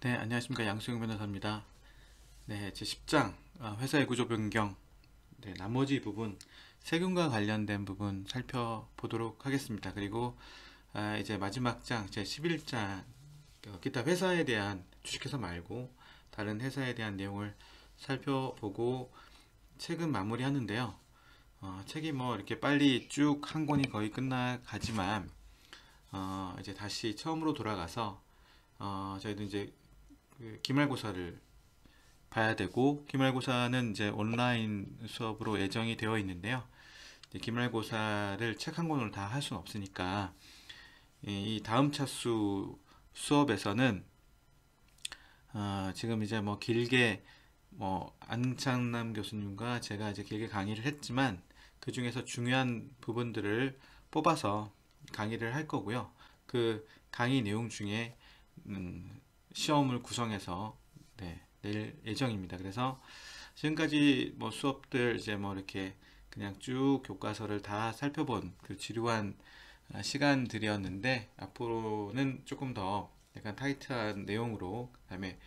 네, 안녕하십니까. 양수영 변호사입니다. 네, 제 10장 회사의 구조 변경. 네, 나머지 부분 세금과 관련된 부분 살펴보도록 하겠습니다. 그리고 이제 마지막 장 제 11장 기타 회사에 대한 주식회사 말고 다른 회사에 대한 내용을 살펴보고 책은 마무리하는데요. 책이 뭐 이렇게 빨리 쭉 한 권이 거의 끝나가지만 이제 다시 처음으로 돌아가서 저희도 이제 그 기말고사를 봐야 되고, 기말고사는 이제 온라인 수업으로 예정이 되어 있는데요. 이제 기말고사를 책 한 권으로 다 할 수는 없으니까 이 다음 차수 수업에서는 지금 이제 뭐 길게 뭐 안창남 교수님과 제가 이제 길게 강의를 했지만 그 중에서 중요한 부분들을 뽑아서 강의를 할 거고요. 그 강의 내용 중에 시험을 구성해서 낼 예정입니다. 그래서 지금까지 뭐 수업들 이제 뭐 이렇게 그냥 쭉 교과서를 다 살펴본 그 지루한 시간들이었는데, 앞으로는 조금 더 약간 타이트한 내용으로, 그다음에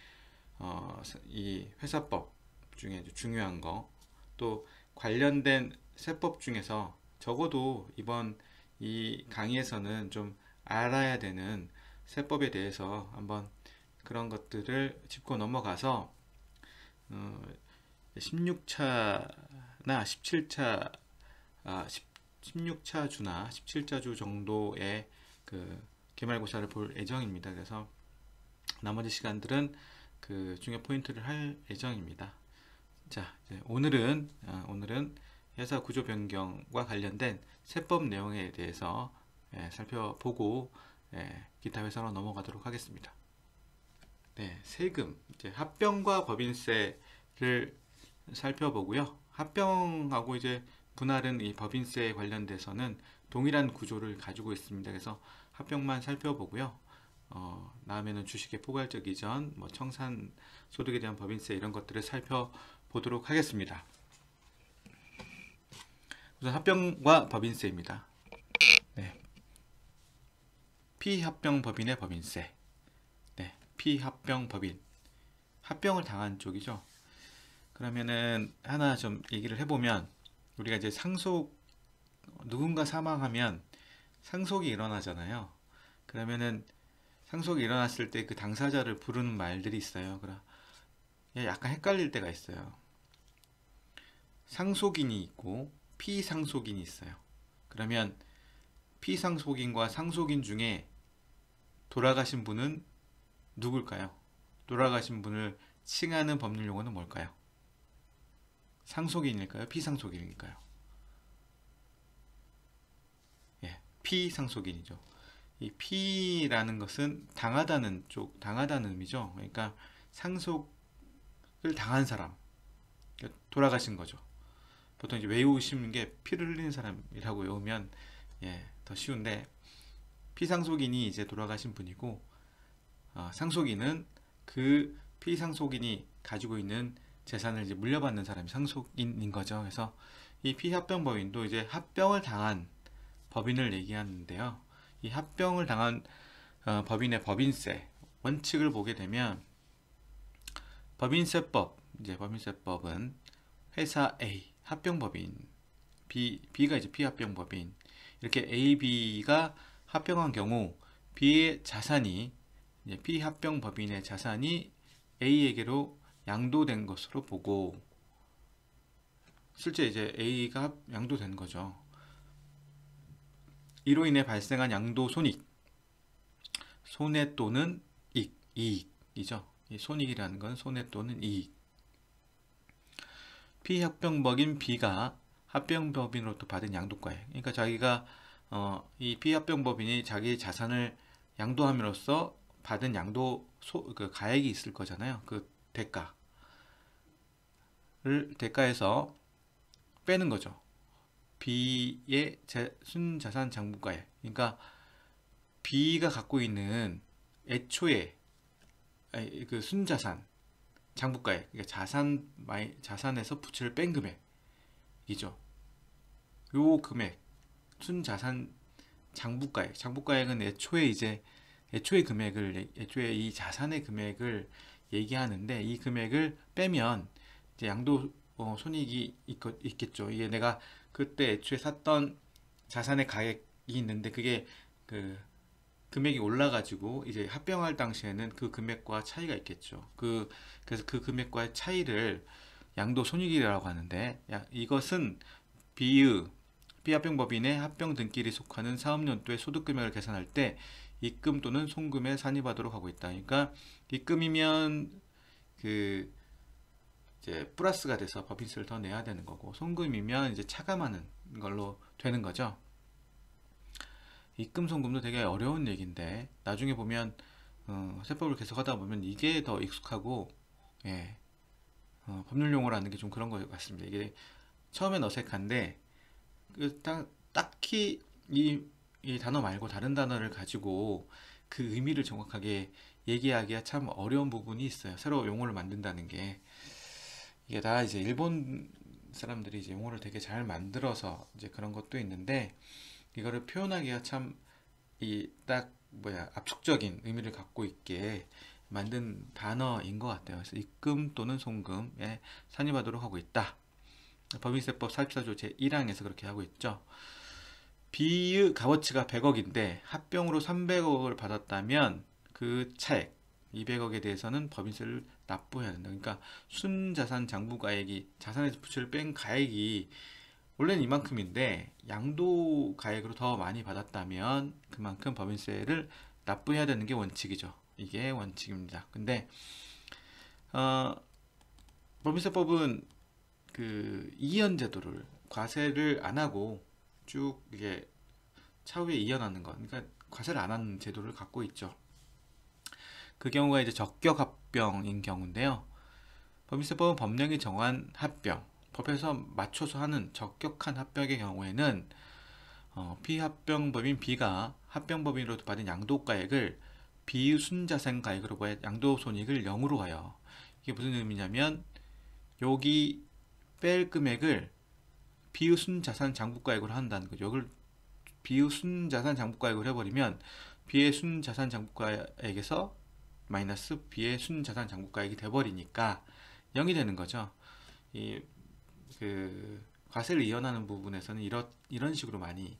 이 회사법 중에 중요한 거, 또 관련된 세법 중에서 적어도 이번 이 강의에서는 좀 알아야 되는 세법에 대해서 한번 그런 것들을 짚고 넘어가서 16차나 17차, 16차 주나 17차 주 정도의 그 기말고사를 볼 예정입니다. 그래서 나머지 시간들은 그 중요 포인트를 할 예정입니다. 자, 이제 오늘은 회사 구조 변경과 관련된 세법 내용에 대해서 살펴보고 기타 회사로 넘어가도록 하겠습니다. 네, 세금, 이제 합병과 법인세를 살펴보고요. 합병하고 이제 분할은 이 법인세에 관련돼서는 동일한 구조를 가지고 있습니다. 그래서 합병만 살펴보고요. 다음에는 주식의 포괄적 이전, 뭐 청산 소득에 대한 법인세 이런 것들을 살펴보도록 하겠습니다. 우선 합병과 법인세입니다. 네, 피합병 법인의 법인세. 네, 피합병 법인. 합병을 당한 쪽이죠. 그러면은 하나 좀 얘기를 해보면, 우리가 이제 누군가 사망하면 상속이 일어나잖아요. 그러면은 상속이 일어났을 때 그 당사자를 부르는 말들이 있어요. 그래 약간 헷갈릴 때가 있어요. 상속인이 있고 피상속인이 있어요. 그러면 피상속인과 상속인 중에 돌아가신 분은 누굴까요? 돌아가신 분을 칭하는 법률 용어는 뭘까요? 상속인일까요? 피상속인일까요? 예, 피상속인이죠. 이 피라는 것은 당하다는 의미죠. 그러니까 상속을 당한 사람, 그러니까 돌아가신 거죠. 보통 이제 외우시는 게 피를 흘리는 사람이라고 외우면 더 쉬운데, 피상속인이 이제 돌아가신 분이고, 상속인은 그 피상속인이 가지고 있는 재산을 이제 물려받는 사람이 상속인인 거죠. 그래서 이 피합병법인도 이제 합병을 당한 법인을 얘기하는데요. 이 합병을 당한 법인의 법인세 원칙을 보게 되면, 법인세법은 회사 A 합병법인, B가 이제 피합병법인, 이렇게 A, B가 합병한 경우 B의 자산이, 피합병법인의 자산이 A에게로 양도된 것으로 보고, 실제 이제 A가 양도된 거죠. 이로 인해 발생한 양도 손해 또는 이익이죠. 이 손익이라는 건 손해 또는 이익. 피합병법인 B가 합병법인으로부터 받은 양도가액. 그러니까 자기가 이 피합병법인이 자기 자산을 양도함으로써 받은 그 가액이 있을 거잖아요. 그 대가에서 빼는 거죠. B의 순자산 장부가액. 그러니까 B가 갖고 있는 애초에 그 순자산 장부가액, 그러니까 자산에서 부채를 뺀 금액이죠. 요 금액, 순자산 장부가액은 애초에 이제 애초에 이 자산의 금액을 얘기하는데, 이 금액을 빼면 이제 양도 손익이 있겠죠. 이게 내가 그때 애초에 샀던 자산의 가액이 있는데, 그게 그 금액이 올라가지고 이제 합병할 당시에는 그 금액과 차이가 있겠죠. 그래서 그 금액과의 차이를 양도손익이라고 하는데, 이것은 비의 비합병법인의 합병 등기일에 속하는 사업연도의 소득금액을 계산할 때 입금 또는 송금에 산입하도록 하고 있다. 그러니까 입금이면 그 이제 플러스가 돼서 법인세를 더 내야 되는 거고, 송금이면 이제 차감하는 걸로 되는 거죠. 입금 송금도 되게 어려운 얘기인데 나중에 보면 세법을 계속 하다 보면 이게 더 익숙하고, 예, 법률 용어라는 게 좀 그런 것 같습니다. 이게 처음엔 어색한데 딱히 이 단어 말고 다른 단어를 가지고 그 의미를 정확하게 얘기하기가 참 어려운 부분이 있어요. 새로 용어를 만든다는 게. 이게 다 이제 일본 사람들이 이제 용어를 되게 잘 만들어서 이제 그런 것도 있는데, 이거를 표현하기가 참 압축적인 의미를 갖고 있게 만든 단어인 것 같아요. 그래서 입금 또는 송금에 산입하도록 하고 있다. 법인세법 44조 제1항에서 그렇게 하고 있죠. B의 값어치가 100억인데 합병으로 300억을 받았다면 그 차액 200억에 대해서는 법인세를 납부해야 된다. 그러니까 순자산 장부가액이, 자산에서 부채를 뺀 가액이 원래는 이만큼인데 양도 가액으로 더 많이 받았다면 그만큼 법인세를 납부해야 되는 게 원칙이죠. 이게 원칙입니다. 근데 법인세법은 그 이연 제도를, 과세를 안 하고 쭉 이게 차후에 이연하는 것, 그러니까 과세를 안 하는 제도를 갖고 있죠. 그 경우가 이제 적격 합병인 경우인데요. 법인세법은 법령이 정한 합병, 법에서 맞춰서 하는 적격한 합병의 경우에는 피합병법인 B가 합병법인으로부터 받은 양도가액을 비순자산가액으로 양도손익을 0으로 하여, 이게 무슨 의미냐면 여기 뺄 금액을 비순자산 장부가액으로 한다는 거죠. 이걸 비순자산 장부가액으로 해버리면 B의 순자산 장부가액에서 마이너스 B의 순자산 장부가액이 돼버리니까 0이 되는 거죠. 그 과세를 이연하는 부분에서는 이런 식으로 많이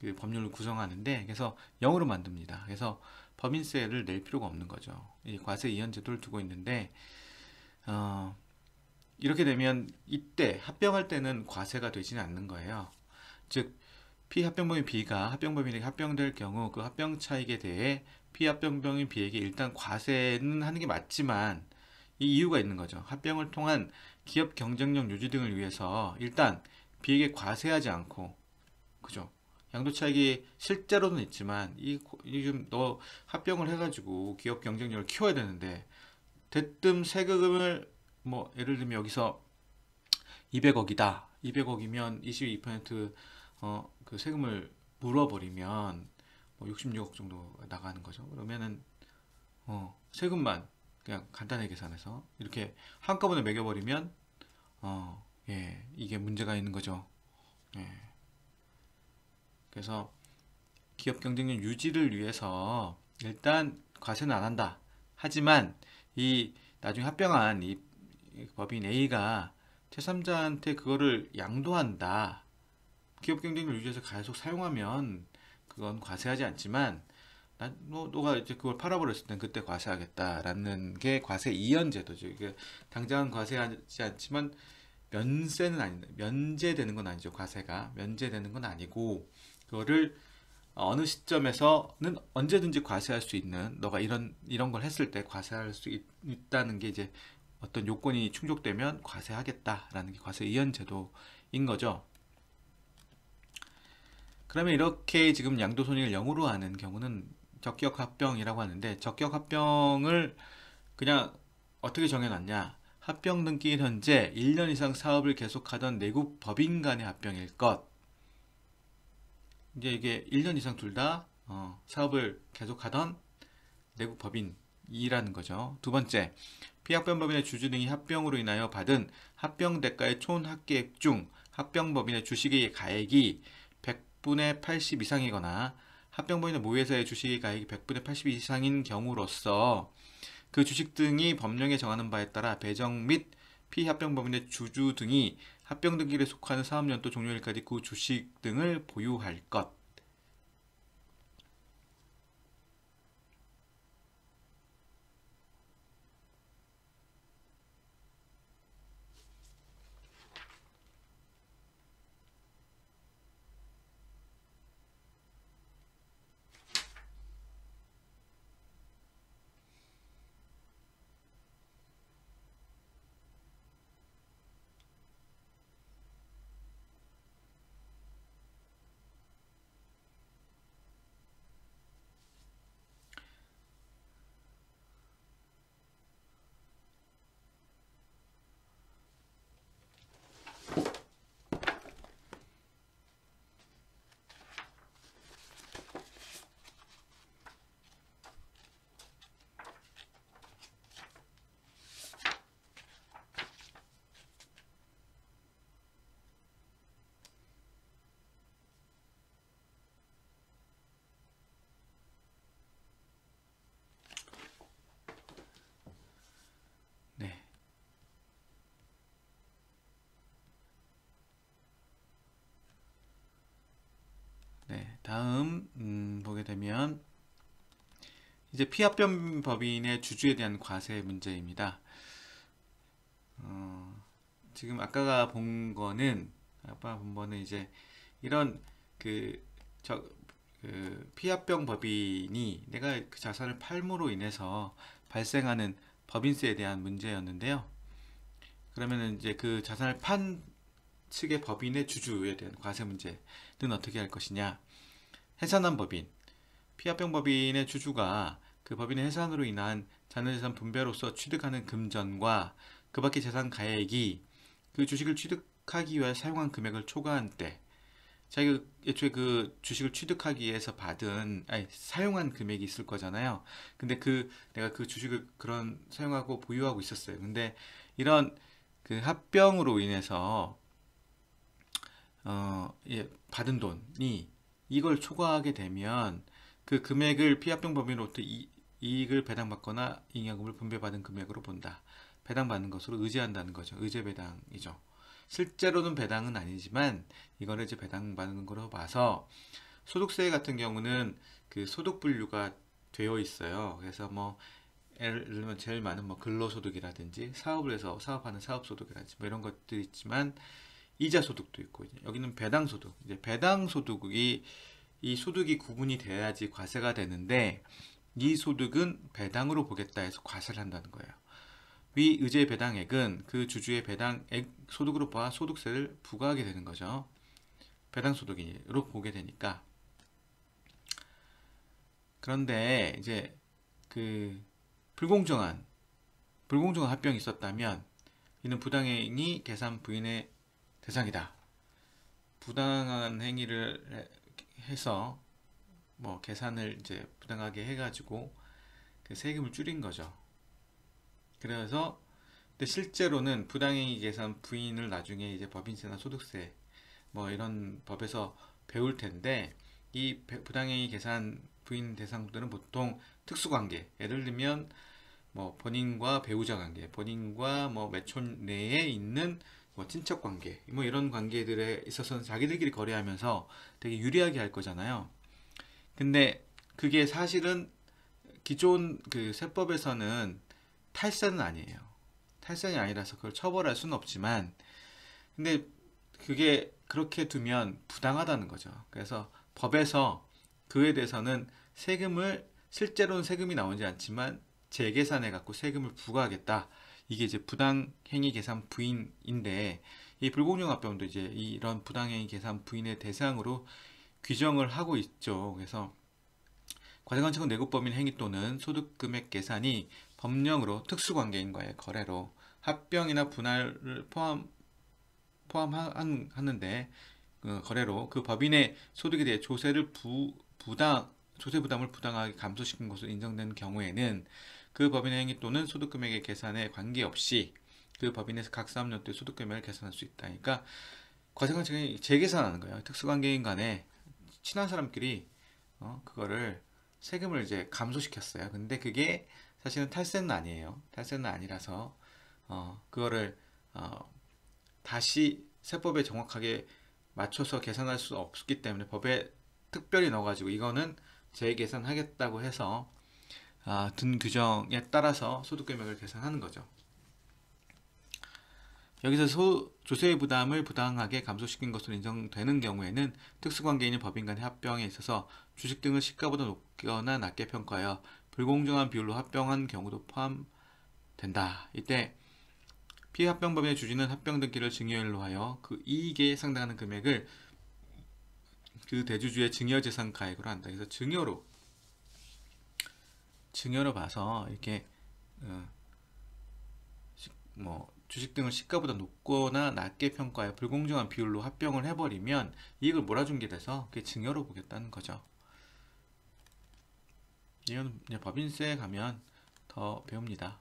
그 법률을 구성하는데, 그래서 0으로 만듭니다. 그래서 법인세를 낼 필요가 없는 거죠. 이 과세 이연 제도를 두고 있는데, 이렇게 되면 이때 합병할 때는 과세가 되지는 않는 거예요. 즉 피합병법인 B가 합병법인에게 합병될 경우 그 합병 차익에 대해 피합병법인 B에게 일단 과세는 하는 게 맞지만, 이 이유가 있는 거죠. 합병을 통한 기업 경쟁력 유지 등을 위해서 일단 B에게 과세하지 않고, 그죠? 양도 차익이 실제로는 있지만 지금 너 합병을 해가지고 기업 경쟁력을 키워야 되는데, 대뜸 세금을 뭐 예를 들면 여기서 200억이다. 200억이면 22% 그 세금을 물어버리면 뭐 66억 정도 나가는 거죠. 그러면은 세금만 그냥 간단하게 계산해서 이렇게 한꺼번에 매겨버리면 예, 이게 문제가 있는 거죠. 예. 그래서 기업 경쟁력 유지를 위해서 일단 과세는 안 한다. 하지만 이 나중에 합병한 이 법인 A가 제3자한테 그거를 양도한다. 기업 경쟁력 유지해서 계속 사용하면 그건 과세하지 않지만, 너가 이제 그걸 팔아버렸을 땐 그때 과세하겠다라는 게 과세 이연 제도죠. 이게 당장은 과세하지 않지만 면제되는 건 아니죠. 과세가 면제되는 건 아니고, 그거를 어느 시점에서는 언제든지 과세할 수 있는, 너가 이런 걸 했을 때 과세할 수 있다는 게 이제 어떤 요건이 충족되면 과세하겠다라는 게 과세 이연 제도인 거죠. 그러면 이렇게 지금 양도손익을 0으로 하는 경우는 적격합병이라고 하는데, 적격합병을 그냥 어떻게 정해놨냐. 합병 등기 현재 1년 이상 사업을 계속하던 내국 법인 간의 합병일 것. 이제 이게 1년 이상 둘 다 사업을 계속하던 내국 법인이라는 거죠. 두 번째, 피합병법인의 주주 등이 합병으로 인하여 받은 합병 대가의 총 합계액 중 합병법인의 주식의 가액이 100분의 80 이상이거나 합병법인의 모회사의 주식의 가액이 100분의 80 이상인 경우로서 그 주식 등이 법령에 정하는 바에 따라 배정 및 피합병법인의 주주 등이 합병 등기일에 속하는 사업연도 종료일까지 그 주식 등을 보유할 것. 네. 네. 다음 보게 되면 이제 피합병법인의 주주에 대한 과세 문제입니다. 지금 아까 본 거는 이제 이런 그, 피합병 법인이 내가 그 자산을 팔므로 인해서 발생하는 법인세에 대한 문제였는데요. 그러면은 이제 그 자산을 판 측의 법인의 주주에 대한 과세 문제는 어떻게 할 것이냐? 해산한 법인, 피합병 법인의 주주가 그 법인의 해산으로 인한 자녀재산 분배로서 취득하는 금전과 그 밖의 재산 가액이 그 주식을 취득하기 위해 사용한 금액을 초과한 때, 자기가 애초에 그 주식을 취득하기 위해서 사용한 금액이 있을 거잖아요. 근데 내가 그 주식을 사용하고 보유하고 있었어요. 근데 이런 그 합병으로 인해서 받은 돈이 이걸 초과하게 되면 그 금액을 피합병 법인으로부터 이익을 배당받거나 잉여금을 분배받은 금액으로 본다. 배당받는 것으로 의지한다는 거죠. 의제 배당이죠. 실제로는 배당은 아니지만 이거를 이제 배당받는 거로 봐서, 소득세 같은 경우는 그 소득 분류가 되어 있어요. 그래서 뭐 예를 들면 제일 많은 뭐 근로소득이라든지 사업을 해서 사업하는 사업소득이라든지 뭐 이런 것들이 있지만, 이자 소득도 있고, 여기는 배당 소득. 이제 배당 소득이, 이 소득이 구분이 돼야지 과세가 되는데, 이 소득은 배당으로 보겠다 해서 과세를 한다는 거예요. 위 의제 배당액은 그 주주의 배당액 소득으로 봐 소득세를 부과하게 되는 거죠. 배당 소득으로 보게 되니까. 그런데 이제 그 불공정한 합병이 있었다면 이는 부당행위 계산 부인의 대상이다. 부당한 행위를 해서 뭐 계산을 이제 부당하게 해가지고 그 세금을 줄인 거죠. 그래서 근데 실제로는 부당행위 계산 부인을 나중에 이제 법인세나 소득세 뭐 이런 법에서 배울 텐데, 이 부당행위 계산 부인 대상들은 보통 특수관계, 예를 들면 뭐 본인과 배우자 관계, 본인과 뭐 매촌 내에 있는 뭐 친척 관계, 뭐 이런 관계들에 있어서는 자기들끼리 거래하면서 되게 유리하게 할 거잖아요. 근데 그게 사실은 기존 그 세법에서는 탈세는 아니에요. 탈세는 아니라서 그걸 처벌할 수는 없지만, 근데 그게 그렇게 두면 부당하다는 거죠. 그래서 법에서 그에 대해서는 실제로는 세금이 나오지 않지만 재계산해 갖고 세금을 부과하겠다. 이게 이제 부당행위 계산 부인인데, 이 불공정합병도 이제 이런 부당행위 계산 부인의 대상으로 규정을 하고 있죠. 그래서 과세관청은 내국법인 행위 또는 소득금액 계산이 법령으로 특수관계인과의 거래로 합병이나 분할을 포함하는데, 그 거래로 그 법인의 소득에 대해 조세 부담을 부당하게 감소시킨 것으로 인정된 경우에는 그 법인의 행위 또는 소득금액의 계산에 관계없이 그 법인에서 각 사업연도의 소득금액을 계산할 수 있다. 그러니까 과세관청이 재계산하는 거예요. 특수관계인 간에 친한 사람끼리 그거를 세금을 이제 감소시켰어요. 근데 그게 사실은 탈세는 아니에요. 탈세는 아니라서 그거를 다시 세법에 정확하게 맞춰서 계산할 수 없기 때문에 법에 특별히 넣어가지고 이거는 재계산하겠다고 해서 든 규정에 따라서 소득금액을 계산하는 거죠. 여기서 조세 부담을 부당하게 감소시킨 것으로 인정되는 경우에는 특수관계인인 법인 간의 합병에 있어서 주식 등을 시가보다 높거나 낮게 평가하여 불공정한 비율로 합병한 경우도 포함된다. 이때 피합병법인의 주주는 합병 등기를 증여일로 하여 그 이익에 상당하는 금액을 그 대주주의 증여재산 가액으로 한다. 그래서 증여로 봐서 이렇게 주식 등을 시가보다 높거나 낮게 평가해 불공정한 비율로 합병을 해버리면 이익을 몰아준 게 돼서 그게 증여로 보겠다는 거죠. 이건 이제 법인세에 가면 더 배웁니다.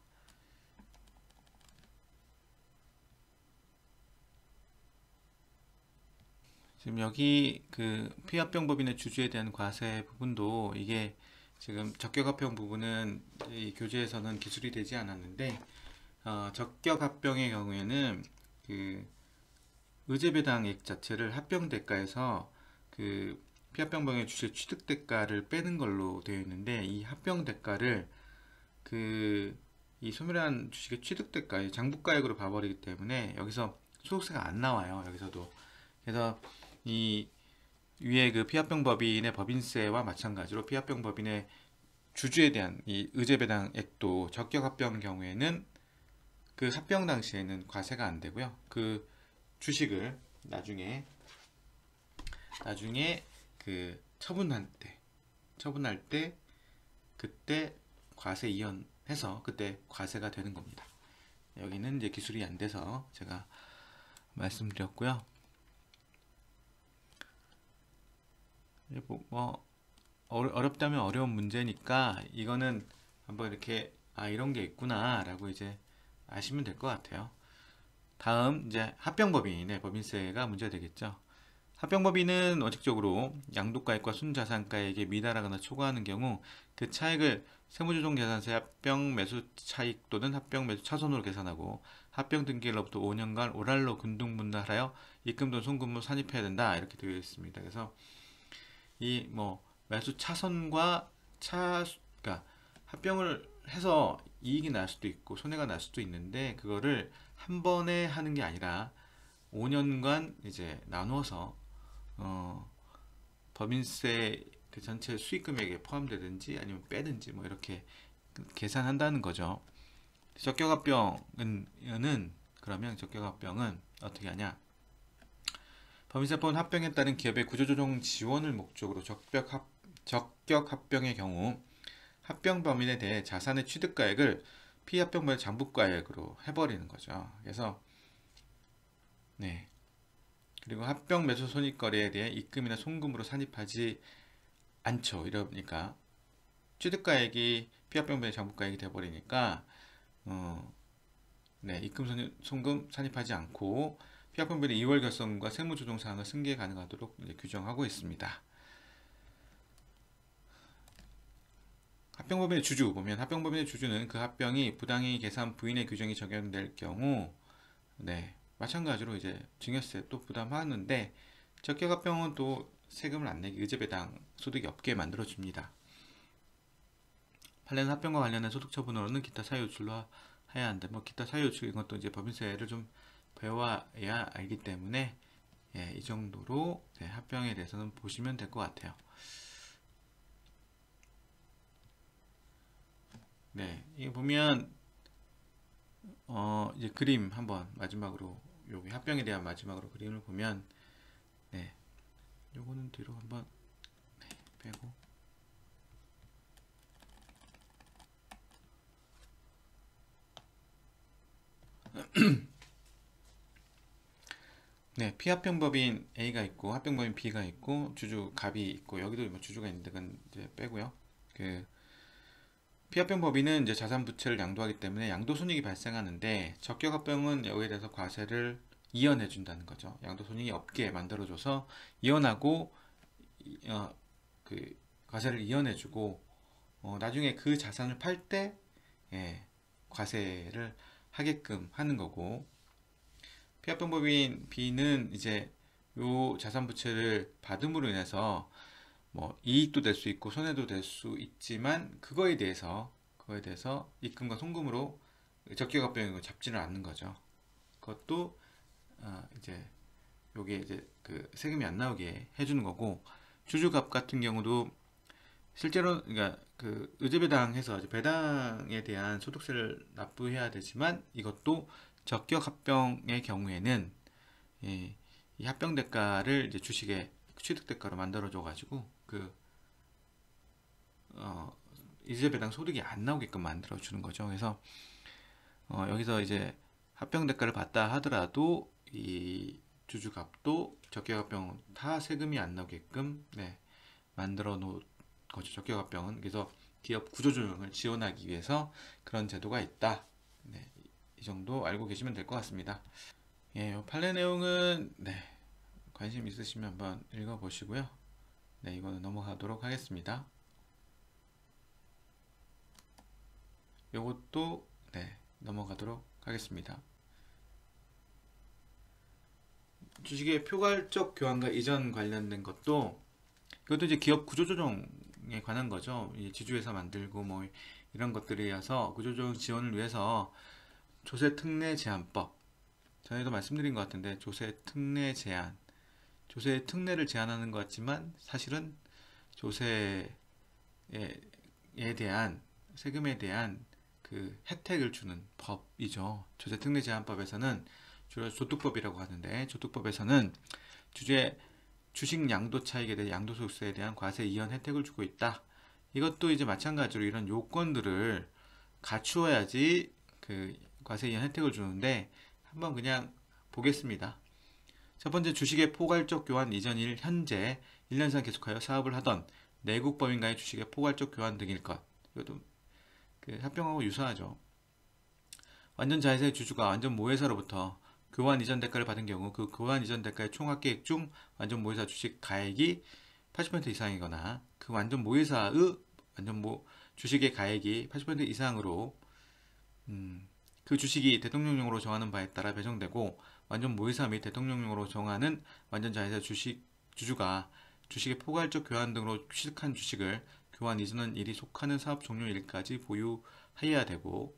지금 여기 그 피합병법인의 주주에 대한 과세 부분도 이게 지금 적격합병 부분은 이 교재에서는 기술이 되지 않았는데 적격합병의 경우에는 그 의제배당액 자체를 합병대가에서 그 피합병법인의 주주의 취득대가를 빼는 걸로 되어 있는데 이 합병대가를 이 소멸한 주식의 취득대가, 장부가액으로 봐버리기 때문에 여기서 소득세가 안 나와요. 여기서도. 그래서 이 위에 그 피합병법인의 법인세와 마찬가지로 피합병법인의 주주에 대한 이 의제배당액도 적격합병 경우에는 그 합병 당시에는 과세가 안 되고요. 그 주식을 나중에 그 처분할 때 그때 과세 이연해서 그때 과세가 되는 겁니다. 여기는 이제 기술이 안 돼서 제가 말씀드렸고요. 어렵다면 어려운 문제니까 이거는 한번 이렇게 이런 게 있구나 라고 이제 아시면 될 것 같아요. 다음 이제 합병법인의 법인세가 문제가 되겠죠. 합병법인은 원칙적으로 양도가액과 순자산가액에 미달하거나 초과하는 경우 그 차액을 세무조정계산서의 합병 매수 차익 또는 합병 매수 차손으로 계산하고 합병 등기일로부터 5년간 오랄로 근둥분할하여 입금 또는 송금을 산입해야 된다 이렇게 되어 있습니다. 그래서 이 매수 차손과 그러니까 합병을 해서 이익이 날 수도 있고 손해가 날 수도 있는데 그거를 한 번에 하는 게 아니라 5년간 이제 나누어서 법인세 그 전체 수익 금액에 포함되든지 아니면 빼든지 이렇게 계산한다는 거죠. 적격합병은 그러면 적격합병은 어떻게 하냐? 법인세법은 합병에 따른 기업의 구조조정 지원을 목적으로 적격합병의 경우 합병법인에 대해 자산의 취득가액을 피합병법의 장부가액으로 해버리는 거죠. 그래서 그리고 합병 매수 손익거래에 대해 입금이나 송금으로 산입하지 않죠. 이러니까 취득가액이 피합병법의 장부가액이 돼버리니까 입금 송금 산입하지 않고 피합병법의 2월 결성과 세무조정 사항을 승계 가능하도록 규정하고 있습니다. 합병법인의 주주 보면 합병법인의 주주는 그 합병이 부당히 계산 부인의 규정이 적용될 경우 마찬가지로 이제 증여세 또 부담하는데 적격합병은 또 세금을 안 내기 의제배당 소득이 없게 만들어줍니다. 판례는 합병과 관련된 소득 처분으로는 기타 사유 유출로 해야 한다. 기타 사유 유출 이것도 이제 법인세를 좀 배워야 알기 때문에 이 정도로 합병에 대해서는 보시면 될 것 같아요. 이거 보면 이제 그림 한번 마지막으로 여기 합병에 대한 마지막으로 그림을 보면 요거는 뒤로 한번 빼고 피합병법인 A가 있고 합병법인 B가 있고 주주 갑이 있고 여기도 주주가 있는데 그건 이제 빼고요. 피합병법인은 이제 자산 부채를 양도하기 때문에 양도손익이 발생하는데 적격합병은 여기에 대해서 과세를 이연해 준다는 거죠. 양도손익이 없게 만들어줘서 이연하고 과세를 이연해주고 나중에 그 자산을 팔 때 과세를 하게끔 하는 거고, 피합병법인 B는 이제 요 자산 부채를 받음으로 인해서 뭐 이익도 될 수 있고 손해도 될 수 있지만 그거에 대해서 입금과 송금으로 적격합병을 잡지를 않는 거죠. 그것도 이제 요게 이제 그 세금이 안 나오게 해주는 거고, 주주갑 같은 경우도 실제로 그러니까 그 의제배당해서 이제 배당에 대한 소득세를 납부해야 되지만, 이것도 적격합병의 경우에는 이 합병 대가를 이제 주식의 취득 대가로 만들어 줘 가지고 그 이재배당 소득이 안 나오게끔 만들어 주는 거죠. 그래서 여기서 이제 합병 대가를 받다 하더라도 이 주주값도 적격합병 다 세금이 안 나오게끔 만들어 놓은 거죠. 적격합병은 그래서 기업 구조조정을 지원하기 위해서 그런 제도가 있다. 이 정도 알고 계시면 될 것 같습니다. 판례 내용은 관심 있으시면 한번 읽어보시고요. 이거는 넘어가도록 하겠습니다. 요것도 넘어가도록 하겠습니다. 주식의 표괄적 교환과 이전 관련된 것도, 이것도 이제 기업 구조조정에 관한 거죠. 이 지주회사 만들고 뭐 이런 것들이어서 구조조정 지원을 위해서 조세특례 제한법, 전에도 말씀드린 것 같은데 조세특례 제한, 조세 특례를 제한하는 것 같지만 사실은 조세에 대한 세금에 대한 그 혜택을 주는 법이죠. 조세특례 제한법에서는 주로 조특법이라고 하는데, 조특법에서는 주식 양도 차익에 대해 양도소득세에 대한 과세 이연 혜택을 주고 있다. 이것도 이제 마찬가지로 이런 요건들을 갖추어야지 그 과세 이연 혜택을 주는데, 한번 그냥 보겠습니다. 첫 번째, 주식의 포괄적 교환 이전일 현재 1년 이상 계속하여 사업을 하던 내국 법인과의 주식의 포괄적 교환 등일 것. 이것도 그 합병하고 유사하죠. 완전 자회사의 주주가 완전 모회사로부터 교환 이전 대가를 받은 경우 그 교환 이전 대가의 총 합계액 중 완전 모회사 주식 가액이 80% 이상이거나 그 완전 모회사의 주식의 가액이 80% 이상으로 그 주식이 대통령령으로 정하는 바에 따라 배정되고, 완전 모회사 및 대통령령으로 정하는 완전 자회사 주주가 주식의 포괄적 교환 등으로 취득한 주식을 교환 이전한 일이 속하는 사업 종료일까지 보유해야 되고,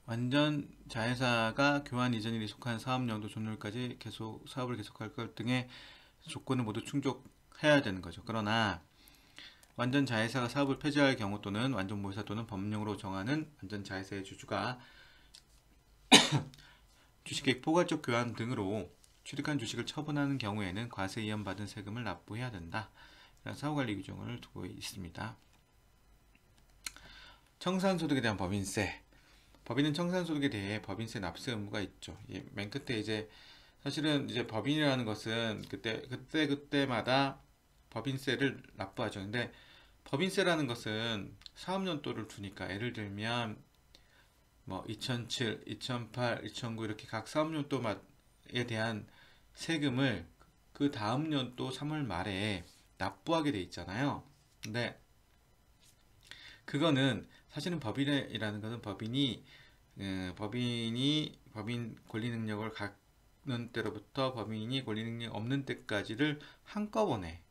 완전 자회사가 교환 이전일이 속한 사업연도 종료일까지 계속 사업을 계속할 것 등의 조건을 모두 충족해야 되는 거죠. 그러나 완전 자회사가 사업을 폐지할 경우 또는 완전 모회사 또는 법령으로 정하는 완전 자회사의 주주가 주식의 포괄적 교환 등으로 취득한 주식을 처분하는 경우에는 과세 이연받은 세금을 납부해야 된다. 이런 사후관리 규정을 두고 있습니다. 청산소득에 대한 법인세. 법인은 청산소득에 대해 법인세 납세 의무가 있죠. 맨 끝에 이제 사실은 이제 법인이라는 것은 그때마다 법인세를 납부하죠. 근데 법인세라는 것은 사업연도를 두니까, 예를 들면 뭐 2007, 2008, 2009 이렇게 각 사업연도에 대한 세금을 그 다음 연도 3월 말에 납부하게 돼 있잖아요. 근데 그거는 사실은 법인이라는 것은 법인 권리 능력을 갖는 때로부터 법인이 권리 능력 없는 때까지를 한꺼번에,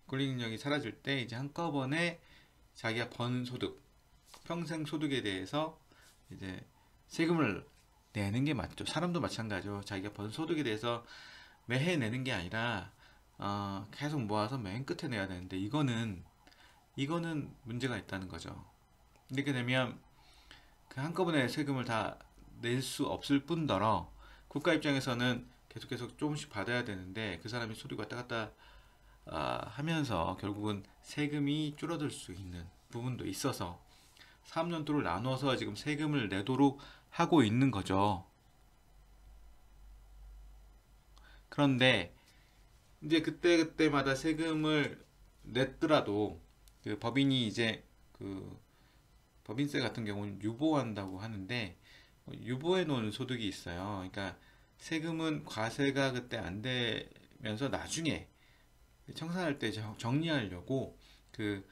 권리 능력이 사라질 때 이제 한꺼번에 자기가 번 소득, 평생 소득에 대해서 이제 세금을 내는 게 맞죠. 사람도 마찬가지죠. 자기가 번 소득에 대해서 매해 내는 게 아니라 계속 모아서 맨 끝에 내야 되는데, 이거는 문제가 있다는 거죠. 이렇게 되면 그 한꺼번에 세금을 다 낼 수 없을 뿐더러 국가 입장에서는 계속 조금씩 받아야 되는데, 그 사람이 소득이 왔다 갔다 하면서 결국은 세금이 줄어들 수 있는 부분도 있어서 3년도를 나눠서 지금 세금을 내도록 하고 있는 거죠. 그런데 이제 그때마다 세금을 냈더라도 그 법인이 이제 그 법인세 같은 경우는 유보한다고 하는데, 유보해 놓은 소득이 있어요. 그러니까 세금은 과세가 그때 안 되면서 나중에 청산할 때 정리하려고 그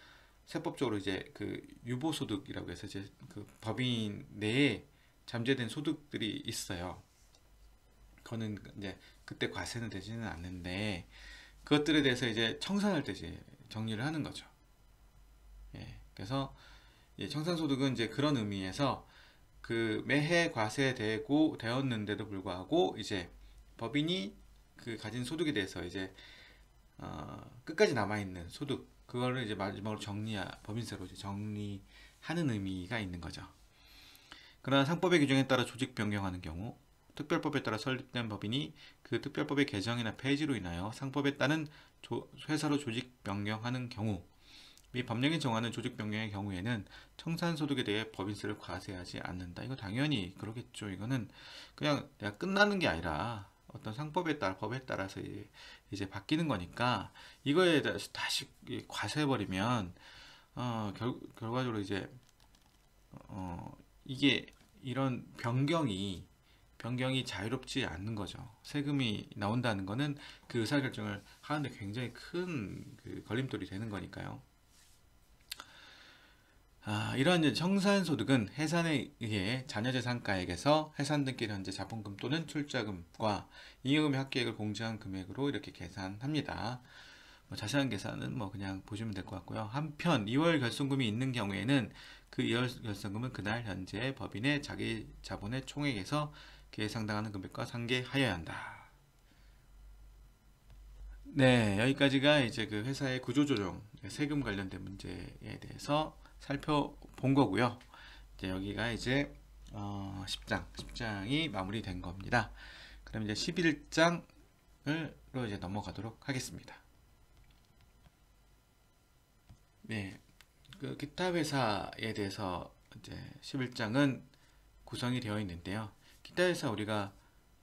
세법적으로 이제 그 유보소득이라고 해서 이제 그 법인 내에 잠재된 소득들이 있어요. 그거는 이제 그때 과세는 되지는 않는데 그것들에 대해서 이제 청산할 때 이제 정리를 하는 거죠. 예, 그래서 청산소득은 이제 그런 의미에서 그 매해 과세되고 되었는데도 불구하고 이제 법인이 그 가진 소득에 대해서 이제 끝까지 남아있는 소득 그거를 이제 마지막으로 법인세로 이제 정리하는 의미가 있는 거죠. 그러나 상법의 규정에 따라 조직 변경하는 경우 특별법에 따라 설립된 법인이 그 특별법의 개정이나 폐지로 인하여 상법에 따른 회사로 조직 변경하는 경우 이 법령이 정하는 조직 변경의 경우에는 청산소득에 대해 법인세를 과세하지 않는다. 이거 당연히 그러겠죠. 이거는 그냥 내가 끝나는 게 아니라 어떤 상법에 따라 법에 따라서 이제 바뀌는 거니까 이거에 대해서 다시 과세해버리면 결과적으로 이제 이게 이런 변경이 자유롭지 않는 거죠. 세금이 나온다는 거는 그 의사결정을 하는데 굉장히 큰 그 걸림돌이 되는 거니까요. 이러한 이제 청산소득은 해산에 의해 자녀재산가액에서 해산 등기일 현재 자본금 또는 출자금과 잉여금의 합계액을 공제한 금액으로 이렇게 계산합니다. 자세한 계산은 그냥 보시면 될 것 같고요. 한편 2월 결손금이 있는 경우에는 그 2월 결손금은 그날 현재 법인의 자기 자본의 총액에서 그에 상당하는 금액과 상계하여야 한다. 네, 여기까지가 이제 그 회사의 구조조정, 세금 관련된 문제에 대해서 살펴본 거고요. 이제 여기가 이제 10장이 마무리된 겁니다. 그럼 이제 11장으로 이제 넘어가도록 하겠습니다. 네, 그 기타 회사에 대해서 이제 11장은 구성이 되어 있는데요. 기타 회사 우리가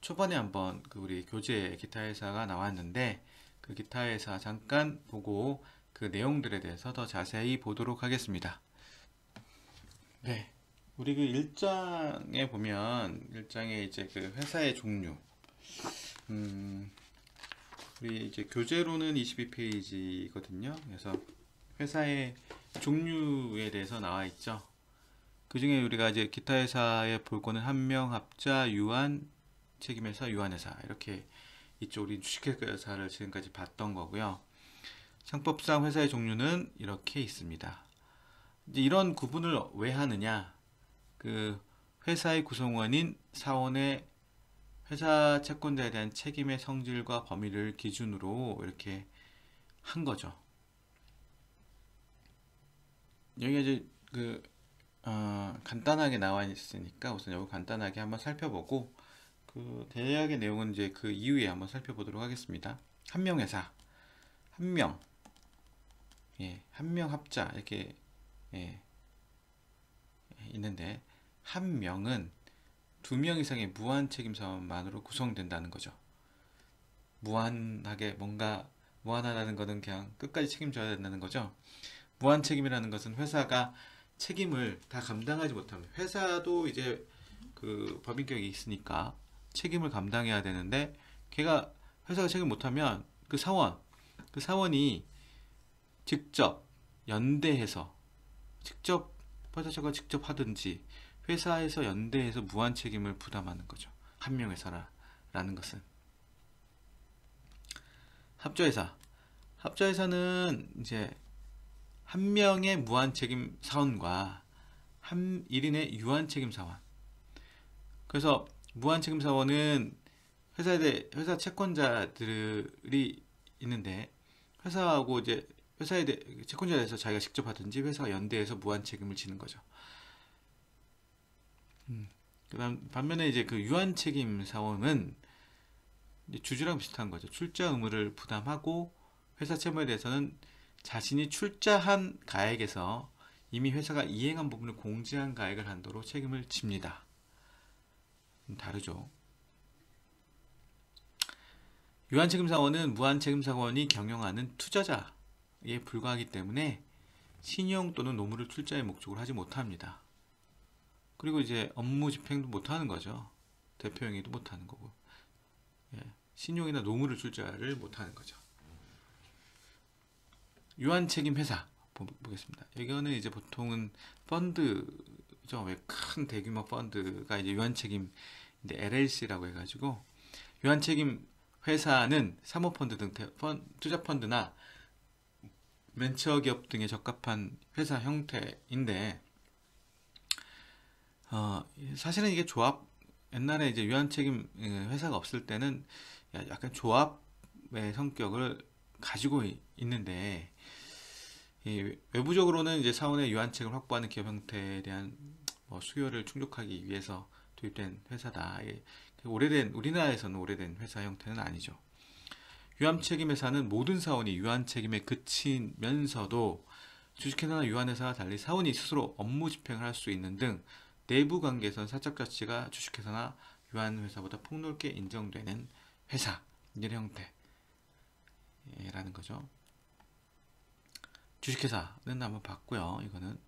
초반에 한번 그 우리 교재 기타 회사가 나왔는데 그 기타 회사 잠깐 보고 그 내용들에 대해서 더 자세히 보도록 하겠습니다. 네. 우리 그 1장에 보면 1장에 이제 그 회사의 종류 우리 이제 교재로는 22페이지거든요. 그래서 회사의 종류에 대해서 나와 있죠. 그 중에 우리가 이제 기타 회사에 볼 거는 한명합자, 유한, 책임회사, 유한회사 이렇게 이쪽 우리 주식회사를 지금까지 봤던 거고요. 상법상 회사의 종류는 이렇게 있습니다. 이제 이런 구분을 왜 하느냐? 그 회사의 구성원인 사원의 회사 채권자에 대한 책임의 성질과 범위를 기준으로 이렇게 한 거죠. 여기가 이제 그 간단하게 나와 있으니까 우선 이거 간단하게 한번 살펴보고 그 대략의 내용은 이제 그 이후에 한번 살펴보도록 하겠습니다. 한명회사, 한명, 한명합자 이렇게 있는데 한명은 2명 이상의 무한 책임 사원만으로 구성된다는 거죠. 무한하다는 것은 그냥 끝까지 책임져야 된다는 거죠. 무한 책임이라는 것은 회사가 책임을 다 감당하지 못하면 회사도 이제 그 법인격이 있으니까 책임을 감당해야 되는데 회사가 책임 못하면 그 사원이 직접 연대해서 회사 측과 직접 하든지 회사에서 연대해서 무한 책임을 부담하는 거죠. 한명회사라는 것은. 합조회사는 이제 한 명의 무한 책임 사원과 한 1인의 유한 책임 사원. 그래서 무한 책임 사원은 회사 채권자들이 있는데 회사하고 이제 채권자에 대해서 자기가 직접 하든지 회사가 연대해서 무한 책임을 지는 거죠. 그다음 반면에 이제 그 유한 책임 사원은 이제 주주랑 비슷한 거죠. 출자 의무를 부담하고 회사 채무에 대해서는 자신이 출자한 가액에서 이미 회사가 이행한 부분을 공제한 가액을 한도로 책임을 집니다. 다르죠. 유한책임사원은 무한책임사원이 경영하는 투자자에 불과하기 때문에 신용 또는 노무를 출자의 목적으로 하지 못합니다. 그리고 이제 업무 집행도 못하는 거죠. 대표행위도 못하는 거고 신용이나 노무를 출자를 못하는 거죠. 유한 책임 회사 보겠습니다. 이거는 이제 보통은 펀드죠. 왜 큰 대규모 펀드가 이제 유한 책임 이제 LLC라고 해가지고 유한 책임 회사는 사모펀드 등 투자 펀드나 벤처기업 등에 적합한 회사 형태인데 사실은 이게 조합 옛날에 이제 유한책임 회사가 없을 때는 약간 조합의 성격을 가지고 있는데 외부적으로는 이제 사원의 유한책을 확보하는 기업 형태에 대한 뭐 수요를 충족하기 위해서 도입된 회사다. 우리나라에서는 오래된 회사 형태는 아니죠. 유한책임 회사는 모든 사원이 유한책임에 그치면서도 주식회사나 유한회사와 달리 사원이 스스로 업무 집행을 할 수 있는 등 내부 관계에선 사적 가치가 주식회사나 유한회사보다 폭넓게 인정되는 회사 이런 형태라는 거죠. 주식회사는 한번 봤고요. 이거는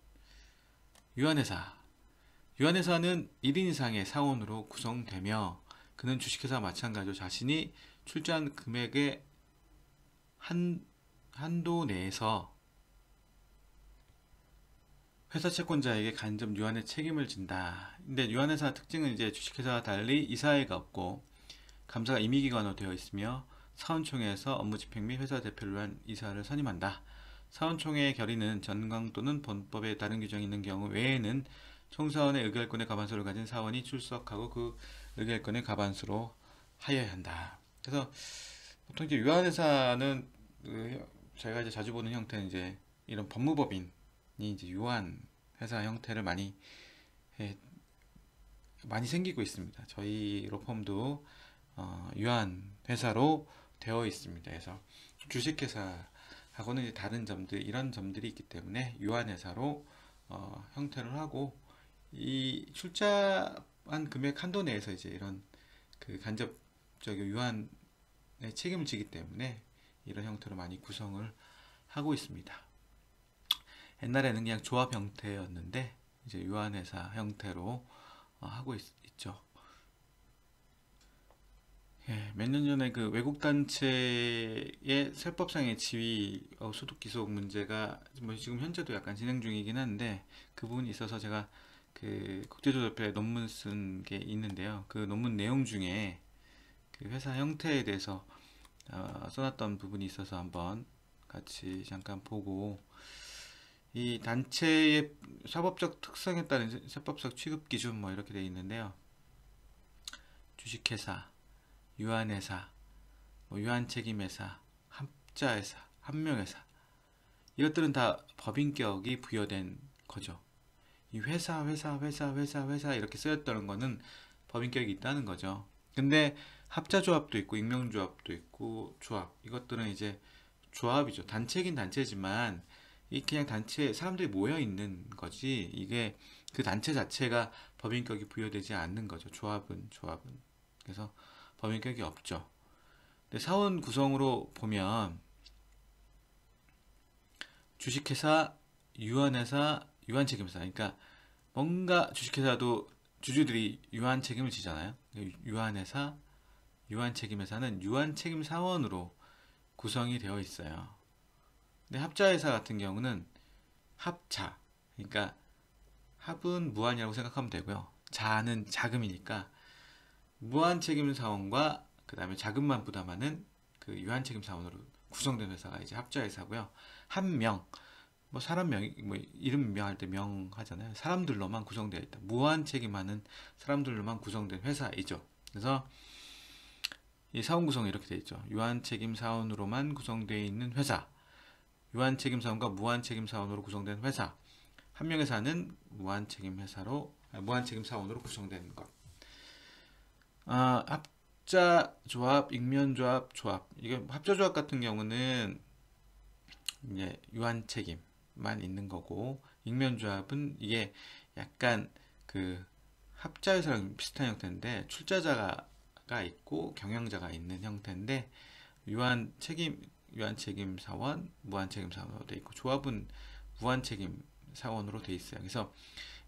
유한회사는 1인 이상의 사원으로 구성되며 그는 주식회사와 마찬가지로 자신이 출자한 금액의 한도 내에서 회사 채권자에게 간접 유한의 책임을 진다. 근데 유한회사 특징은 이제 주식회사와 달리 이사회가 없고 감사가 임의기관으로 되어 있으며 사원총회에서 업무 집행 및 회사 대표를 위한 이사를 선임한다. 사원총회의 결의는 전강 또는 본법에 다른 규정이 있는 경우 외에는 총사원의 의결권의 과반수를 가진 사원이 출석하고 그 의결권의 과반수로 하여야 한다. 그래서 보통 이제 유한회사는 저희가 이제 자주 보는 형태는 이제 이런 법무법인이 이제 유한 회사 형태를 많이 생기고 있습니다. 저희 로펌도 유한 회사로 되어 있습니다. 그래서 주식회사하고는 이제 다른 점들 이런 점들이 있기 때문에 유한 회사로 형태를 하고 이 출자한 금액 한도 내에서 이제 이런 그 간접적 유한의 책임을 지기 때문에 이런 형태로 많이 구성을 하고 있습니다. 옛날에는 그냥 조합 형태였는데 이제 유한회사 형태로 하고 있죠. 예, 몇 년 전에 그 외국 단체의 세법상의 지위 소득 기속 문제가 뭐 지금 현재도 약간 진행 중이긴 한데 그 부분이 있어서 제가 그 국제조달협회에 논문 쓴 게 있는데요. 그 논문 내용 중에 그 회사 형태에 대해서 써놨던 부분이 있어서 한번 같이 잠깐 보고 이 단체의 사법적 특성에 따른 세법적 취급 기준 뭐 이렇게 되어 있는데요. 주식회사, 유한회사, 유한책임회사, 합자회사, 한명회사 이것들은 다 법인격이 부여된 거죠. 이 회사 이렇게 쓰였다는 거는 법인격이 있다는 거죠. 근데 합자조합도 있고 익명조합도 있고 조합 이것들은 이제 조합이죠. 단체긴 단체지만 이 그냥 단체 사람들이 모여 있는 거지 이게 그 단체 자체가 법인격이 부여되지 않는 거죠. 조합은 그래서 법인격이 없죠. 근데 사원 구성으로 보면 주식회사, 유한회사, 유한책임회사 그러니까 뭔가 주식회사도 주주들이 유한책임을 지잖아요. 유한회사, 유한책임회사는 유한책임사원으로 구성이 되어 있어요. 근데 합자회사 같은 경우는 합자 그러니까 합은 무한이라고 생각하면 되고요. 자는 자금이니까 무한책임사원과 그 다음에 자금만 부담하는 그 유한책임사원으로 구성된 회사가 이제 합자회사고요. 한 명, 뭐 사람 명, 뭐 이름 명할 때 명 하잖아요. 사람들로만 구성되어 있다. 무한책임하는 사람들로만 구성된 회사이죠. 그래서 이 사원 구성이 이렇게 되어 있죠. 유한책임사원으로만 구성되어 있는 회사, 유한책임사원과 무한책임사원으로 구성된 회사, 한 명회사는 무한책임사원으로 구성된 것. 합자조합, 익면조합, 조합. 이게 합자조합 같은 경우는 이제 유한책임만 있는 거고, 익면조합은 이게 약간 그 합자회사랑 비슷한 형태인데 출자자가 있고 경영자가 있는 형태인데 유한책임사원, 무한책임사원으로 돼 있고 조합은 무한책임사원으로 돼 있어요. 그래서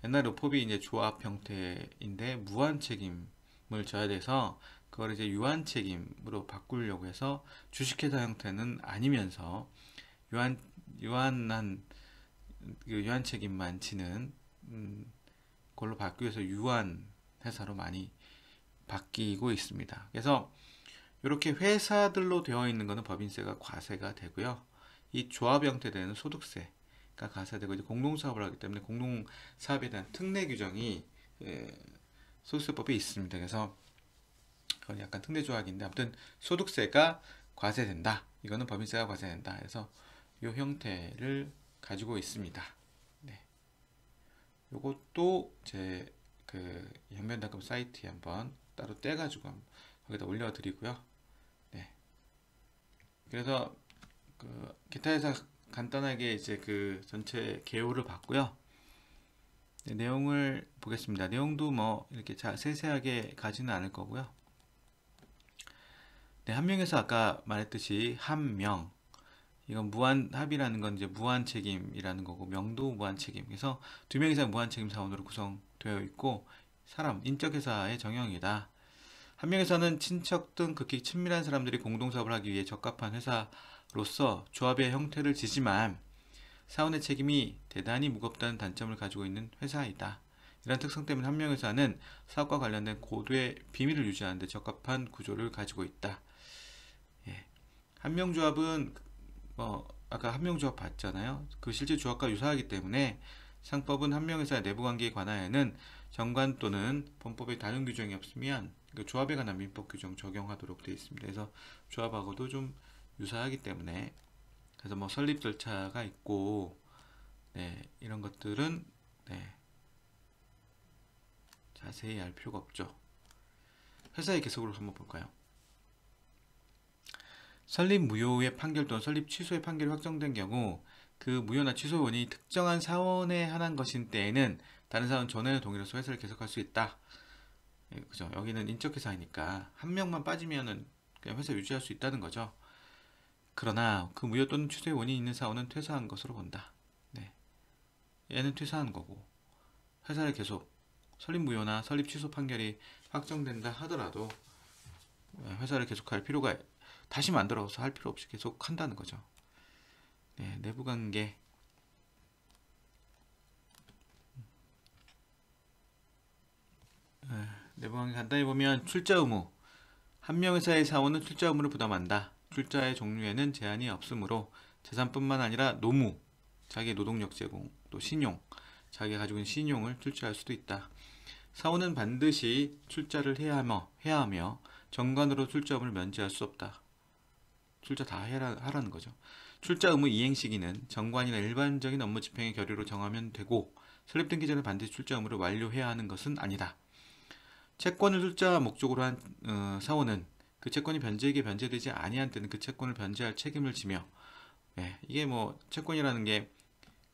옛날 로법이 이제 조합 형태인데 무한책임을 져야 돼서 그걸 이제 유한책임으로 바꾸려고 해서 주식회사 형태는 아니면서 유한한 그 유한 책임만 지는 걸로 바뀌어서 유한 회사로 많이 바뀌고 있습니다. 그래서 이렇게 회사들로 되어 있는 것은 법인세가 과세가 되고요. 이 조합 형태되는 소득세가 과세되고 이제 공동사업을 하기 때문에 공동사업에 대한 특례 규정이 소득세법에 있습니다. 그래서 그건 약간 특례 조항인데 아무튼 소득세가 과세된다. 이거는 법인세가 과세된다. 그래서 이 형태를 가지고 있습니다. 네. 요것도 제 그 현면담금 사이트에 한번 따로 떼가지고 거기다 올려드리고요. 네. 그래서 그 기타 회사 간단하게 이제 그 전체 개요를 봤고요. 네, 내용을 보겠습니다. 내용도 뭐 이렇게 세세하게 가지는 않을 거고요. 네, 한명에서 아까 말했듯이 한명 이건 무한 합의라는 건 이제 무한 책임이라는 거고 명도 무한 책임. 그래서 두 명 이상 무한 책임 사원으로 구성되어 있고 사람 인적 회사의 정형이다. 한 명에서는 친척 등 극히 친밀한 사람들이 공동사업을 하기 위해 적합한 회사로서 조합의 형태를 지지만 사원의 책임이 대단히 무겁다는 단점을 가지고 있는 회사이다. 이런 특성 때문에 한 명 회사는 사업과 관련된 고도의 비밀을 유지하는 데 적합한 구조를 가지고 있다. 예. 한명조합은 아까 한명조합 봤잖아요. 그 실제 조합과 유사하기 때문에 상법은 한명회사의 내부관계에 관하여는 정관 또는 범법의 다른 규정이 없으면 그 조합에 관한 민법 규정 적용하도록 되어 있습니다. 그래서 조합하고도 좀 유사하기 때문에 그래서 뭐 설립 절차가 있고 네, 이런 것들은 네, 자세히 알 필요가 없죠. 회사의 개속으로 한번 볼까요? 설립 무효의 판결 또는 설립 취소의 판결이 확정된 경우 그 무효나 취소 원인이 특정한 사원에 한한 것인 때에는 다른 사원 전원의 동의로서 회사를 개속할 수 있다. 예, 그죠? 여기는 인적회사이니까 한 명만 빠지면은 그냥 회사 유지할 수 있다는 거죠. 그러나 그 무효 또는 취소의 원인이 있는 사원은 퇴사한 것으로 본다. 네. 얘는 퇴사한 거고 회사를 계속 설립 무효나 설립 취소 판결이 확정된다 하더라도 회사를 계속할 필요가 다시 만들어서 할 필요 없이 계속 한다는 거죠. 네, 내부관계 내부관계 간단히 보면 출자 의무 한 명 회사의 사원은 출자 의무를 부담한다. 출자의 종류에는 제한이 없으므로 재산뿐만 아니라 노무, 자기의 노동력 제공, 또 신용, 자기가 가지고 있는 신용을 출자할 수도 있다. 사원은 반드시 출자를 해야 하며 정관으로 출자 의무를 면제할 수 없다. 출자 다 하라는 거죠. 출자 의무 이행 시기는 정관이나 일반적인 업무 집행의 결의로 정하면 되고 설립등기 전에 반드시 출자 의무를 완료해야 하는 것은 아니다. 채권을 출자 목적으로 한 사원은 그 채권이 변제에게 변제되지 아니한 때는 그 채권을 변제할 책임을 지며 이게 뭐 채권이라는 게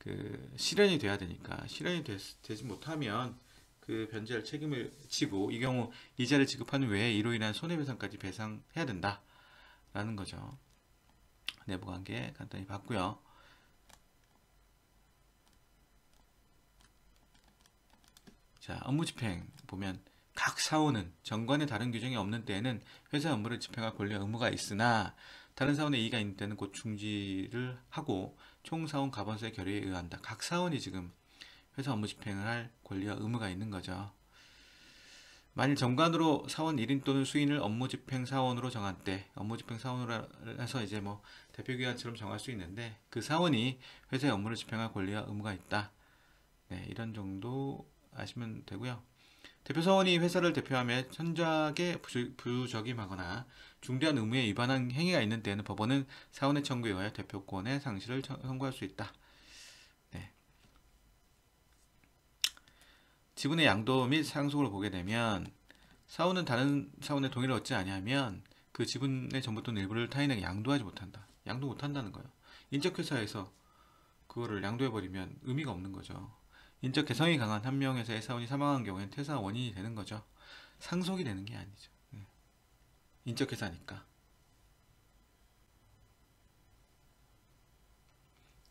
그 실현이 돼야 되니까 실현이 되지 못하면 그 변제할 책임을 지고 이 경우 이자를 지급하는 외에 이로 인한 손해배상까지 배상해야 된다 라는 거죠. 내부관계 간단히 봤고요. 자, 업무집행 보면 각 사원은 정관에 다른 규정이 없는 때에는 회사 업무를 집행할 권리와 의무가 있으나 다른 사원의 이의가 있는 때는 곧 중지를 하고 총사원 가번서의 결의에 의한다. 각 사원이 지금 회사 업무 집행을 할 권리와 의무가 있는 거죠. 만일 정관으로 사원 1인 또는 수인을 업무집행 사원으로 정한 때 업무집행 사원으로 해서 이제 뭐 대표기관처럼 정할 수 있는데 그 사원이 회사의 업무를 집행할 권리와 의무가 있다. 네, 이런 정도 아시면 되고요. 대표사원이 회사를 대표하며 천작에 부적임하거나 중대한 의무에 위반한 행위가 있는 때에는 법원은 사원의 청구에 의하여 대표권의 상실을 선고할 수 있다. 네. 지분의 양도 및 상속을 보게 되면 사원은 다른 사원의 동의를 얻지 아니하면 그 지분의 전부 또는 일부를 타인에게 양도하지 못한다. 양도 못한다는 거예요. 인적회사에서 그거를 양도해버리면 의미가 없는 거죠. 인적 개성이 강한 한 명 회사의 사원이 사망한 경우에는 퇴사 원인이 되는 거죠. 상속이 되는 게 아니죠. 인적 회사니까.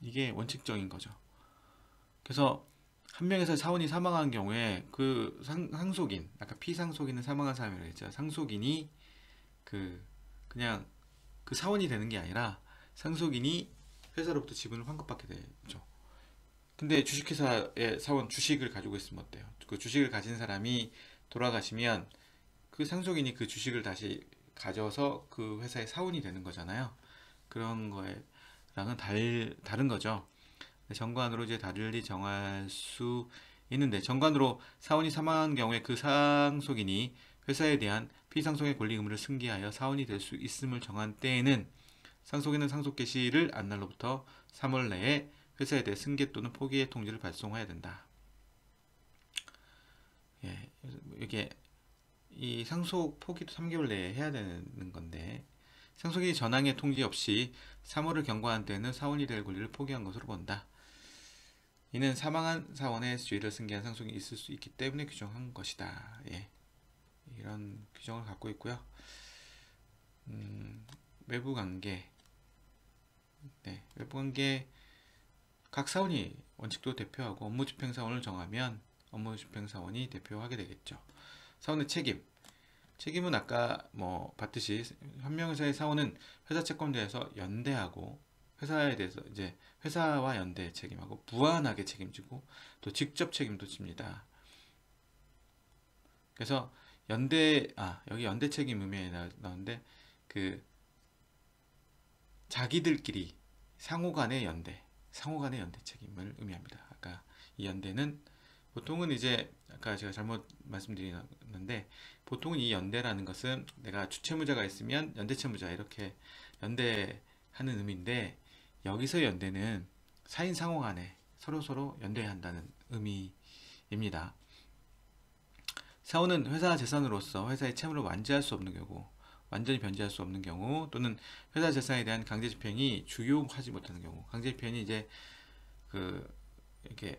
이게 원칙적인 거죠. 그래서 한 명 회사의 사원이 사망한 경우에 그 상속인, 아까 피상속인은 사망한 사람이라고 했죠. 상속인이 그냥 그 사원이 되는 게 아니라 상속인이 회사로부터 지분을 환급받게 되죠. 근데 주식회사의 사원 주식을 가지고 있으면 어때요? 그 주식을 가진 사람이 돌아가시면 그 상속인이 그 주식을 다시 가져서 그 회사의 사원이 되는 거잖아요. 그런 거랑은 다른 거죠. 정관으로 이제 달리 정할 수 있는데, 정관으로 사원이 사망한 경우에 그 상속인이 회사에 대한 피상속의 권리 의무를 승계하여 사원이 될 수 있음을 정한 때에는 상속인은 상속 개시를 안 날로부터 3월 내에 회사에 대해 승계 또는 포기의 통지를 발송해야 된다. 예, 이게 이 상속 포기도 3개월 내에 해야 되는 건데, 상속인이 전항의 통지 없이 3월을 경과한 때는 사원이 될 권리를 포기한 것으로 본다. 이는 사망한 사원의 주의를 승계한 상속인이 있을 수 있기 때문에 규정한 것이다. 예, 이런 규정을 갖고 있고요. 외부 관계, 네, 외부 관계 각 사원이 원칙도 대표하고 업무집행사원을 정하면 업무집행사원이 대표하게 되겠죠. 사원의 책임은 아까 뭐 봤듯이 한명회사의 사원은 회사 채권대에서 연대하고 회사에 대해서 이제 회사와 연대 책임하고 무한하게 책임지고 또 직접 책임도 집니다. 그래서 여기 연대 책임 의미에 나오는데 그 자기들끼리 상호간의 연대 책임을 의미합니다. 아까 이 연대는 보통은 이제 아까 제가 잘못 말씀드렸는데, 보통은 이 연대라는 것은 내가 주채무자가 있으면 연대채무자 이렇게 연대하는 의미인데, 여기서 연대는 사인 상호 간에 서로 연대해야 한다는 의미입니다. 사원은 회사 재산으로서 회사의 채무를 완전히 변제할 수 없는 경우, 또는 회사 재산에 대한 강제 집행이 주요하지 못하는 경우, 강제 집행이 이제 이렇게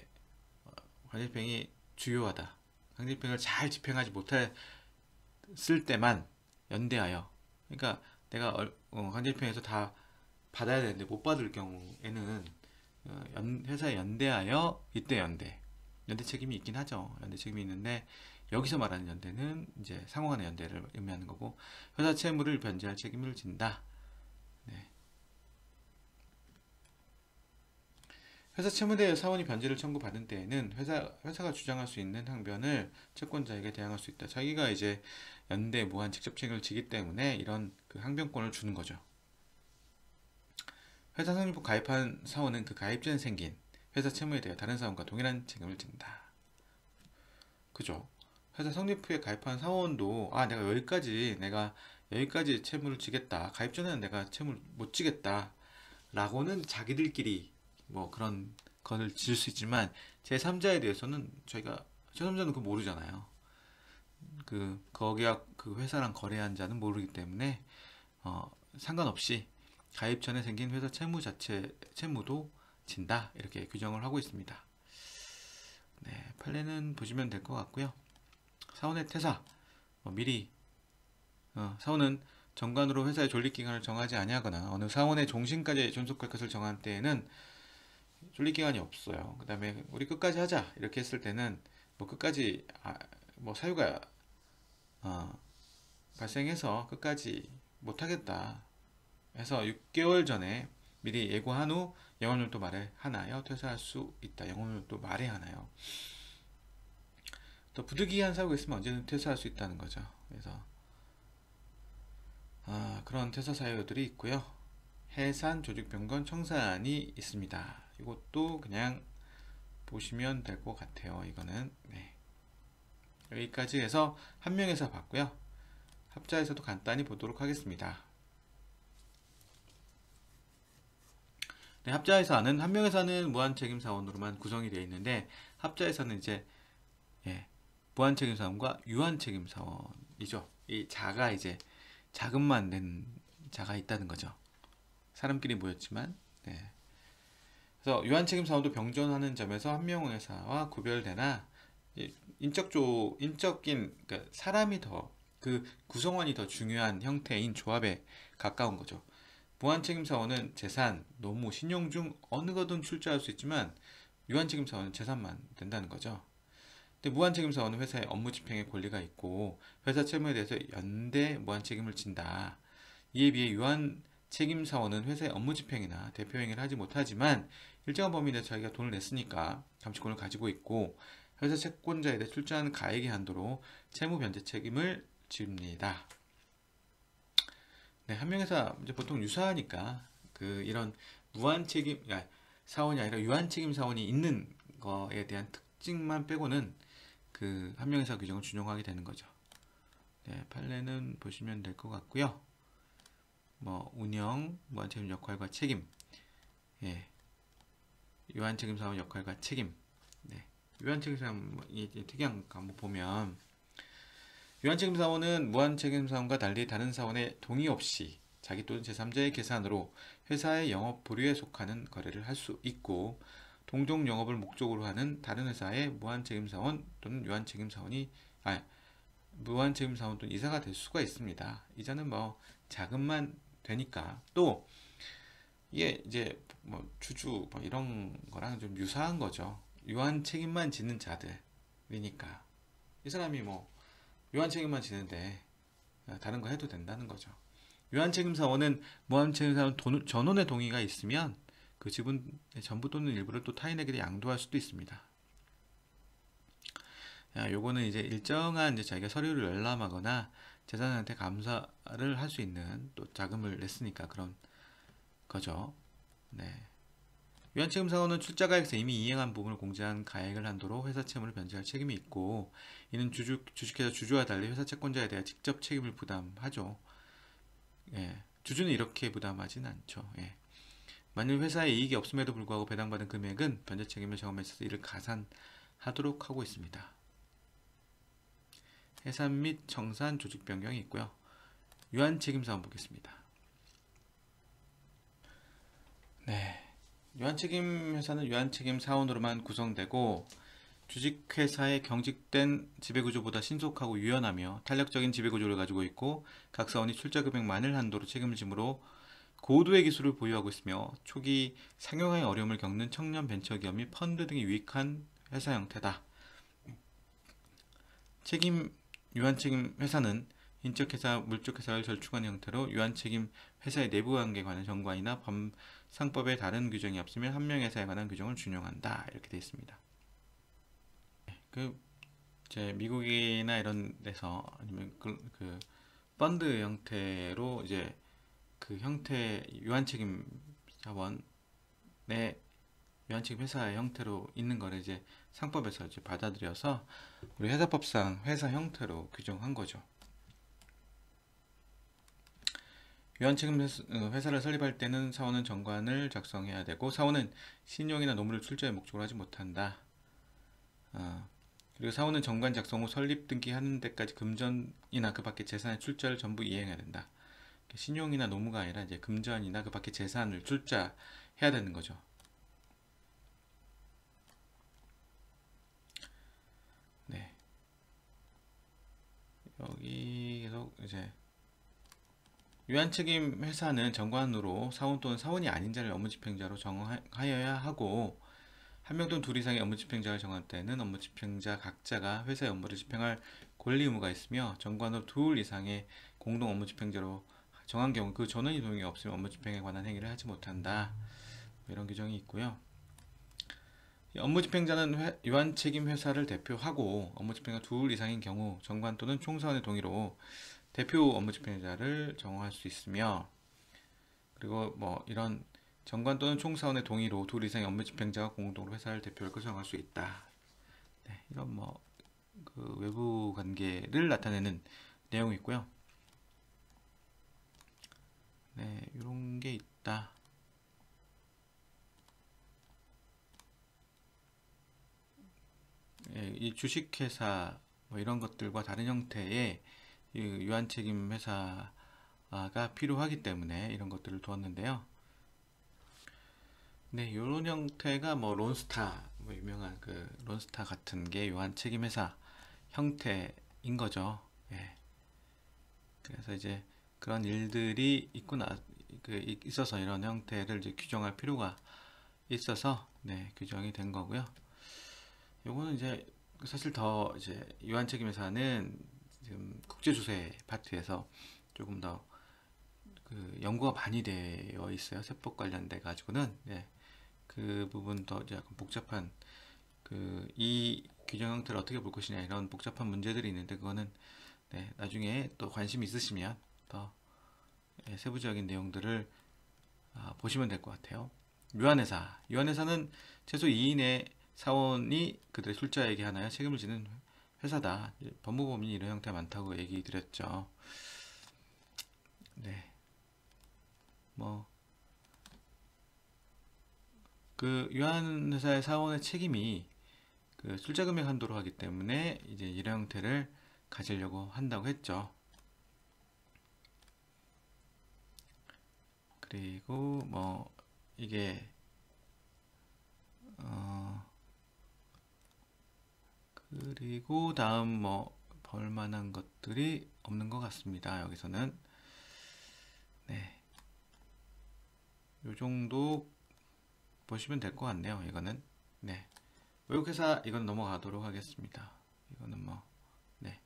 강제 집행이 주요하다, 강제 집행을 잘 집행하지 못했을 때만 연대하여, 그러니까 내가 강제 집행에서 다 받아야 되는데 못 받을 경우에는 회사에 연대하여 이때 연대 책임이 있긴 하죠. 연대 책임이 있는데, 여기서 말하는 연대는 이제 상호간의 연대를 의미하는 거고, 회사 채무를 변제할 책임을 진다. 네. 회사 채무대에 사원이 변제를 청구받은 때에는 회사가 주장할 수 있는 항변을 채권자에게 대항할 수 있다. 자기가 이제 연대 무한 직접 책임을 지기 때문에 이런 그 항변권을 주는 거죠. 회사 설립부 가입한 사원은 그 가입 전에 생긴 회사 채무에 대해 다른 사원과 동일한 책임을 진다. 그죠? 회사 성립 후에 가입한 사원도 내가 여기까지 채무를 지겠다, 가입 전에는 내가 채무를 못 지겠다 라고는 자기들끼리 뭐 그런 건을 지을 수 있지만, 제3자에 대해서는 제3자는 그거 모르잖아요. 거기와 그 회사랑 거래한 자는 모르기 때문에 상관없이 가입 전에 생긴 회사 채무도 진다, 이렇게 규정을 하고 있습니다. 네, 판례는 보시면 될 것 같고요. 사원의 퇴사, 미리 사원은 정관으로 회사의 존립기간을 정하지 아니하거나 어느 사원의 종신까지 존속할 것을 정한 때에는 존립기간이 없어요. 그 다음에 우리 끝까지 하자 이렇게 했을 때는 뭐 끝까지 사유가 발생해서 끝까지 못하겠다 해서 6개월 전에 미리 예고한 후 영업용도 말해하나요? 퇴사할 수 있다. 영업용도 말해하나요? 또 부득이한 사유가 있으면 언제든 퇴사할 수 있다는 거죠. 그래서 그런 퇴사 사유들이 있고요. 해산, 조직 변경, 청산이 있습니다. 이것도 그냥 보시면 될 것 같아요. 이거는 네. 여기까지 해서 한명회사 봤고요. 합자에서도 간단히 보도록 하겠습니다. 네, 합자회사는 한명회사는 무한책임사원으로만 구성이 되어 있는데, 합자회사는 이제 무한책임사원과 유한책임사원이죠. 이 자가 이제 자금만 낸 자가 있다는 거죠. 사람끼리 모였지만. 네. 그래서 유한책임사원도 병존하는 점에서 한명회사와 구별되나, 인적인 그러니까 사람이 그 구성원이 더 중요한 형태인 조합에 가까운 거죠. 무한책임사원은 재산, 노무, 신용 중 어느 거든 출자할 수 있지만, 유한책임사원은 재산만 된다는 거죠. 근데 무한책임사원은 회사의 업무 집행의 권리가 있고 회사 채무에 대해서 연대 무한책임을 진다. 이에 비해 책임사원은 회사의 업무 집행이나 대표 행위를 하지 못하지만 일정한 범위 내에서 자기가 돈을 냈으니까 감시권을 가지고 있고 회사 채권자에 대해 출자한 가액의 한도로 채무 변제 책임을 집니다. 네, 한명회사 이제 보통 유사하니까 이런 무한 책임 사원이 아니라 유한 책임 사원이 있는 거에 대한 특징만 빼고는 한명회사 규정을 준용하게 되는 거죠. 네, 판례는 보시면 될 것 같고요. 뭐 운영, 무한 책임 역할과 책임, 예, 유한 책임 사원 역할과 책임. 네, 유한 책임 사원이 특이한 거 한번 보면 유한 책임 사원은 무한 책임 사원과 달리 다른 사원의 동의 없이 자기 또는 제3자의 계산으로 회사의 영업 보류에 속하는 거래를 할 수 있고 동종 영업을 목적으로 하는 다른 회사의 무한 책임 사원 또는 유한 책임 사원이 무한 책임 사원 또는 이사가 될 수가 있습니다. 이자는 뭐 자금만 되니까 또 이게 이제 뭐 주주 뭐 이런 거랑 좀 유사한 거죠. 유한 책임만 지는 자들이니까 이 사람이 뭐 유한 책임만 지는데 다른 거 해도 된다는 거죠. 유한 책임 사원은 무한 책임 사원 전원의 동의가 있으면 그 지분의 전부 또는 일부를 또 타인에게 양도할 수도 있습니다. 요거는 이제 일정한 이제 자기가 서류를 열람하거나 재산한테 감사를 할 수 있는 또 자금을 냈으니까 그런 거죠. 네. 유한 책임 사원은 출자가액에서 이미 이행한 부분을 공제한 가액을 한도로 회사 채무를 변제할 책임이 있고 이는 주식회사 주주와 달리 회사 채권자에 대해 직접 책임을 부담하죠. 예. 주주는 이렇게 부담하진 않죠. 예. 만일 회사에 이익이 없음에도 불구하고 배당받은 금액은 변제 책임을 정함에 있어서 이를 가산하도록 하고 있습니다. 해산 및 청산 조직 변경이 있고요. 유한 책임 사원 보겠습니다. 네. 유한책임 회사는 유한책임 사원으로만 구성되고 주식회사의 경직된 지배구조보다 신속하고 유연하며 탄력적인 지배구조를 가지고 있고 각 사원이 출자금액만을 한도로 책임을 지므로 고도의 기술을 보유하고 있으며 초기 상용화의 어려움을 겪는 청년 벤처기업 및 펀드 등이 유익한 회사 형태다. 유한책임 회사는 인적회사, 물적회사를 절충한 형태로 유한책임 회사의 내부관계에 관한 정관이나 상법에 다른 규정이 없으면 한명회사에 관한 규정을 준용한다. 이렇게 되어 있습니다. 이제 미국이나 이런 데서 아니면 펀드 형태로 이제 형태 유한책임 자원의 유한책임 회사의 형태로 있는 거를 이제 상법에서 이제 받아들여서 우리 회사법상 회사 형태로 규정한 거죠. 유한책임 회사를 설립할 때는 사원은 정관을 작성해야 되고 사원은 신용이나 노무를 출자의 목적으로 하지 못한다. 그리고 사원은 정관 작성 후 설립 등기하는 데까지 금전이나 그 밖의 재산의 출자를 전부 이행해야 된다. 신용이나 노무가 아니라 이제 금전이나 그 밖의 재산을 출자해야 되는 거죠. 네. 여기 계속 이제 유한책임 회사는 정관으로 사원 또는 사원이 아닌 자를 업무집행자로 정하여야 하고 한 명 또는 둘 이상의 업무집행자를 정할 때는 업무집행자 각자가 회사의 업무를 집행할 권리 의무가 있으며 정관으로 둘 이상의 공동 업무집행자로 정한 경우 그 전원이 동의 없으면 업무집행에 관한 행위를 하지 못한다. 이런 규정이 있고요. 업무집행자는 유한책임 회사를 대표하고 업무집행자 둘 이상인 경우 정관 또는 총사원의 동의로 대표 업무집행자를 정할 수 있으며 그리고 뭐 이런 정관 또는 총사원의 동의로 둘 이상의 업무집행자가 공동으로 회사를 대표할 것을 정할 수 있다. 네, 이런 외부 관계를 나타내는 내용이 있고요. 네, 이런 게 있다. 네, 이 주식회사 뭐 이런 것들과 다른 형태의 유한책임 회사가 필요하기 때문에 이런 것들을 두었는데요. 네, 이런 형태가 뭐 론스타, 유명한 론스타 같은 게 유한책임 회사 형태인 거죠. 예. 그래서 이제 그런 일들이 있어서 이런 형태를 이제 규정할 필요가 있어서 네, 규정이 된 거고요. 요거는 이제 사실 더 이제 유한책임 회사는 지금 국제주세 파트에서 조금 더 그 연구가 많이 되어 있어요. 세법 관련돼 가지고는. 네. 그 부분도 이제 약간 복잡한 그 이 규정 형태를 어떻게 볼 것이냐 이런 복잡한 문제들이 있는데 그거는 네, 나중에 또 관심 있으시면 더 예, 세부적인 내용들을 보시면 될 것 같아요. 유한회사. 유한회사는 최소 2인의 사원이 그들의 출자에게 하나요 책임을 지는 회사다. 법무법인이 이런 형태가 많다고 얘기 드렸죠. 네. 뭐, 그 유한회사의 사원의 책임이 그 출자금액 한도로 하기 때문에 이제 이런 형태를 가지려고 한다고 했죠. 그리고 뭐 이게 그리고 다음 뭐 볼만한 것들이 없는 것 같습니다. 여기서는 네, 요 정도 보시면 될 것 같네요. 이거는 네, 외국회사 이건 넘어가도록 하겠습니다. 이거는 뭐 네,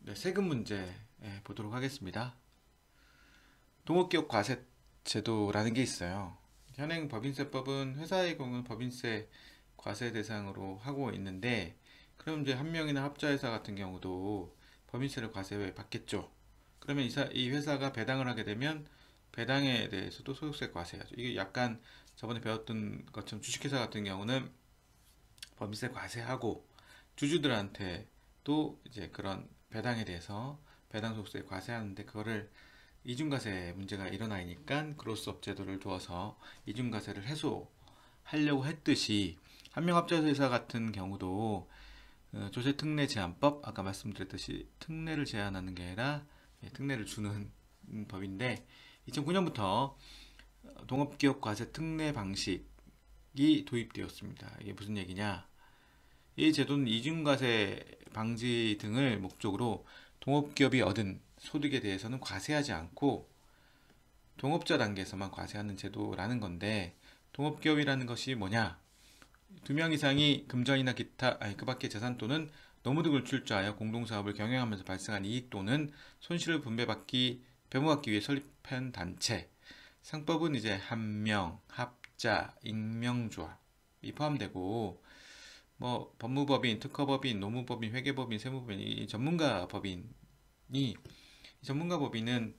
네 세금 문제 보도록 하겠습니다. 동업기업 과세 제도라는 게 있어요. 현행 법인세법은 회사의 경우는 법인세 과세 대상으로 하고 있는데 그럼 이제 한 명이나 합자회사 같은 경우도 법인세를 과세 받겠죠. 그러면 이 회사가 배당을 하게 되면 배당에 대해서도 소득세 과세하죠. 이게 약간 저번에 배웠던 것처럼 주식회사 같은 경우는 법인세 과세하고 주주들한테 또 이제 그런 배당에 대해서 배당 소득세 과세하는데 그거를 이중과세 문제가 일어나니까 그로스업 제도를 두어서 이중과세를 해소하려고 했듯이 한명합자회사 같은 경우도 조세특례 제한법 아까 말씀드렸듯이 특례를 제한하는 게 아니라 특례를 주는 법인데 2009년부터 동업기업 과세 특례 방식이 도입되었습니다. 이게 무슨 얘기냐? 이 제도는 이중과세 방지 등을 목적으로 동업기업이 얻은 소득에 대해서는 과세하지 않고 동업자 단계에서만 과세하는 제도라는 건데 동업기업이라는 것이 뭐냐? 2명 이상이 금전이나 기타 그 밖의 재산 또는 노무등을 출자하여 공동사업을 경영하면서 발생한 이익 또는 손실을 배분받기 위해 설립한 단체. 상법은 이제 한명, 합자, 익명조합이 포함되고 뭐 법무법인, 특허법인, 노무법인, 회계법인, 세무법인 이 전문가 법인이 이 전문가 법인은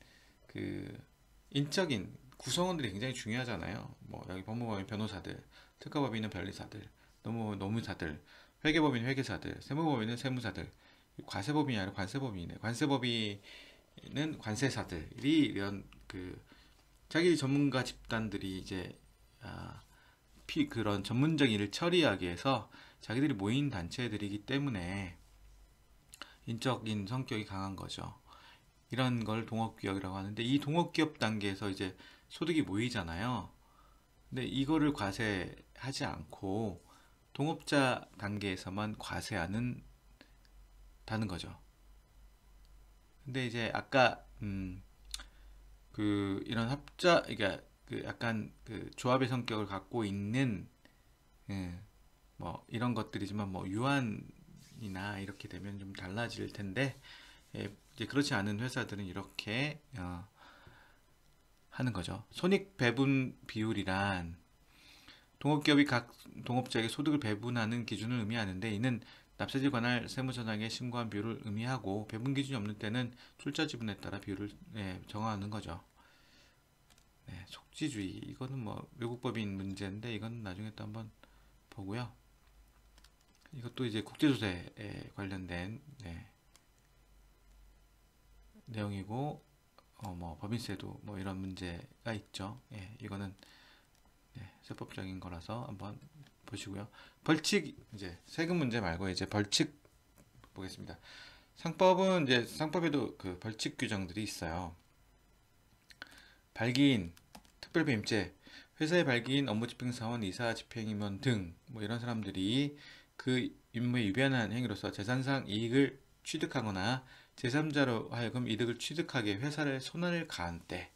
그 인적인 구성원들이 굉장히 중요하잖아요. 뭐 여기 법무법인 변호사들, 특허법인은 변리사들, 노무사들, 회계법인 회계사들, 세무법인은 세무사들, 과세법인이 아니라 관세법인이네. 관세법인은 관세사들이 이런 그 자기 전문가 집단들이 이제 그런 전문적인 일을 처리하기 위해서 자기들이 모인 단체들이기 때문에 인적인 성격이 강한 거죠. 이런 걸 동업기업이라고 하는데 이 동업기업 단계에서 이제 소득이 모이잖아요. 근데 이거를 과세하지 않고 동업자 단계에서만 과세하는 다는 거죠. 근데 이제 아까 그 이런 그러니까 그 약간 그 조합의 성격을 갖고 있는 뭐 이런 것들이지만 뭐 유한이나 이렇게 되면 좀 달라질 텐데 이제 그렇지 않은 회사들은 이렇게 하는 거죠. 손익 배분 비율이란 동업기업이 각 동업자에게 소득을 배분하는 기준을 의미하는데 이는 납세지 관할 세무서장에 신고한 비율을 의미하고 배분 기준이 없는 때는 출자 지분에 따라 비율을 정하는 거죠. 네, 속지주의 이거는 뭐 외국 법인 문제인데 이건 나중에 또 한번 보고요. 이것도 이제 국제조세에 관련된 내용이고 뭐 법인세도 뭐 이런 문제가 있죠. 이거는 세법적인 거라서 한번 보시고요. 벌칙 이제 세금 문제 말고 이제 벌칙 보겠습니다. 상법은 이제 상법에도 그 벌칙 규정들이 있어요. 발기인, 특별배임죄, 회사의 발기인, 업무집행사원, 이사, 집행임원 등 뭐 이런 사람들이 그 임무에 위반한 행위로서 재산상 이익을 취득하거나 제3자로 하여금 이득을 취득하게 회사에 손해를 가한 때,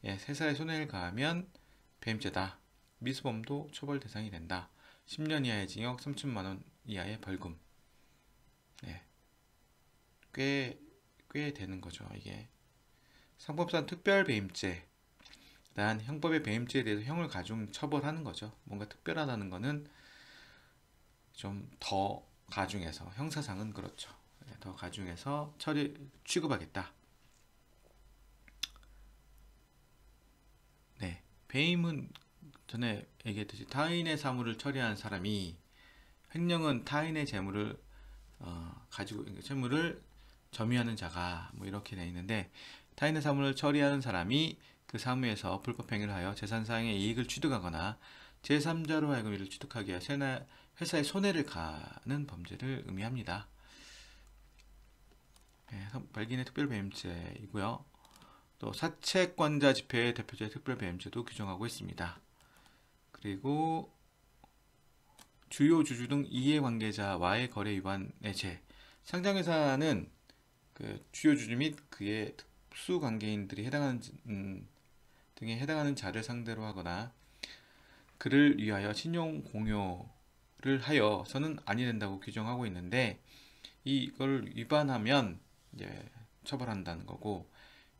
회사에 손해를 가하면 배임죄다. 미수범도 처벌 대상이 된다. 10년 이하의 징역, 3천만 원 이하의 벌금. 꽤 되는 거죠. 이게 상법상 특별배임죄, 난 형법의 배임죄에 대해서 형을 가중 처벌하는 거죠. 뭔가 특별하다는 거는 좀 더 가중해서, 형사상은 그렇죠. 더 가중해서 취급하겠다. 네, 배임은 전에 얘기했듯이 타인의 사물을 처리하는 사람이, 횡령은 타인의 재물을 가지고 재물을 점유하는 자가, 뭐 이렇게 돼 있는데, 타인의 사물을 처리하는 사람이 그 사무에서 불법 행위를 하여 재산상의 이익을 취득하거나 제3자로 하여금 이를 취득하게 하여 회사에 손해를 가는 범죄를 의미합니다. 네, 발기인의 특별배임죄이고요. 또 사채권자 집회의 대표적인 특별배임죄도 규정하고 있습니다. 그리고 주요 주주 등 이해관계자와의 거래 위반의 죄. 상장회사는 그 주요 주주 및 그의 특수 관계인들이 등에 해당하는 자를 상대로 하거나 그를 위하여 신용 공여를 하여서는 아니 된다고 규정하고 있는데, 이걸 위반하면 이제 처벌한다는 거고,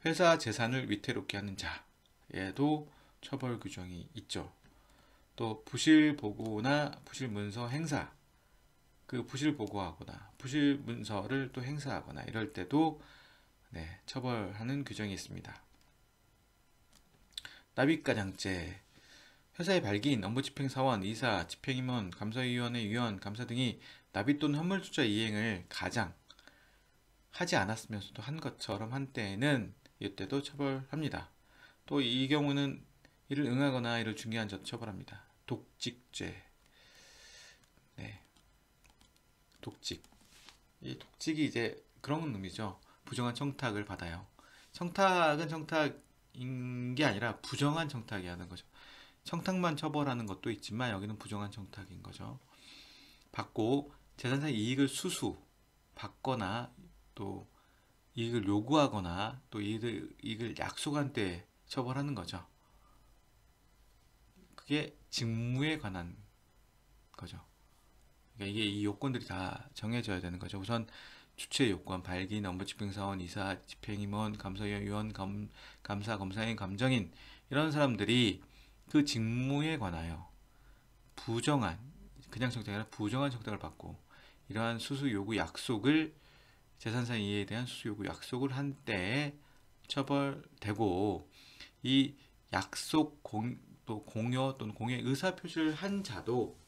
회사 재산을 위태롭게 하는 자에도 처벌 규정이 있죠. 또 부실 보고나 부실 문서 행사, 그 부실 보고하거나 부실 문서를 또 행사하거나 이럴 때도 처벌하는 규정이 있습니다. 납입가장죄. 회사의 발기인, 업무집행사원, 이사, 집행임원, 감사위원회 위원, 감사 등이 납입 또는 현물투자 이행을 가장 하지 않았으면서도 한 것처럼 한 때에는 이때도 처벌합니다. 또 이 경우는 이를 응하거나 이를 중개한 자 처벌합니다. 독직죄. 네, 독직. 이 독직이 이제 그런 의미죠. 부정한 청탁을 받아요. 청탁은 청탁인 게 아니라 부정한 청탁이 하는 거죠. 청탁만 처벌하는 것도 있지만 여기는 부정한 청탁인 거죠. 받고 재산상 이익을 받거나 또 이익을 요구하거나 또 이익을 약속한 때 처벌하는 거죠. 그게 직무에 관한 거죠. 그러니까 이게 이 요건들이 다 정해져야 되는 거죠. 우선 주체 요건, 발기인, 업무집행사원, 이사, 집행임원, 감사위원, 감사, 검사인, 감정인 이런 사람들이 그 직무에 관하여 그냥 청탁이 아니라 부정한 청탁을 받고 이러한 수수 요구 약속을, 재산상 이해에 대한 수수 요구 약속을 한 때에 처벌되고, 이 약속 또 공여 또는 공예 의사 표시를 한 자도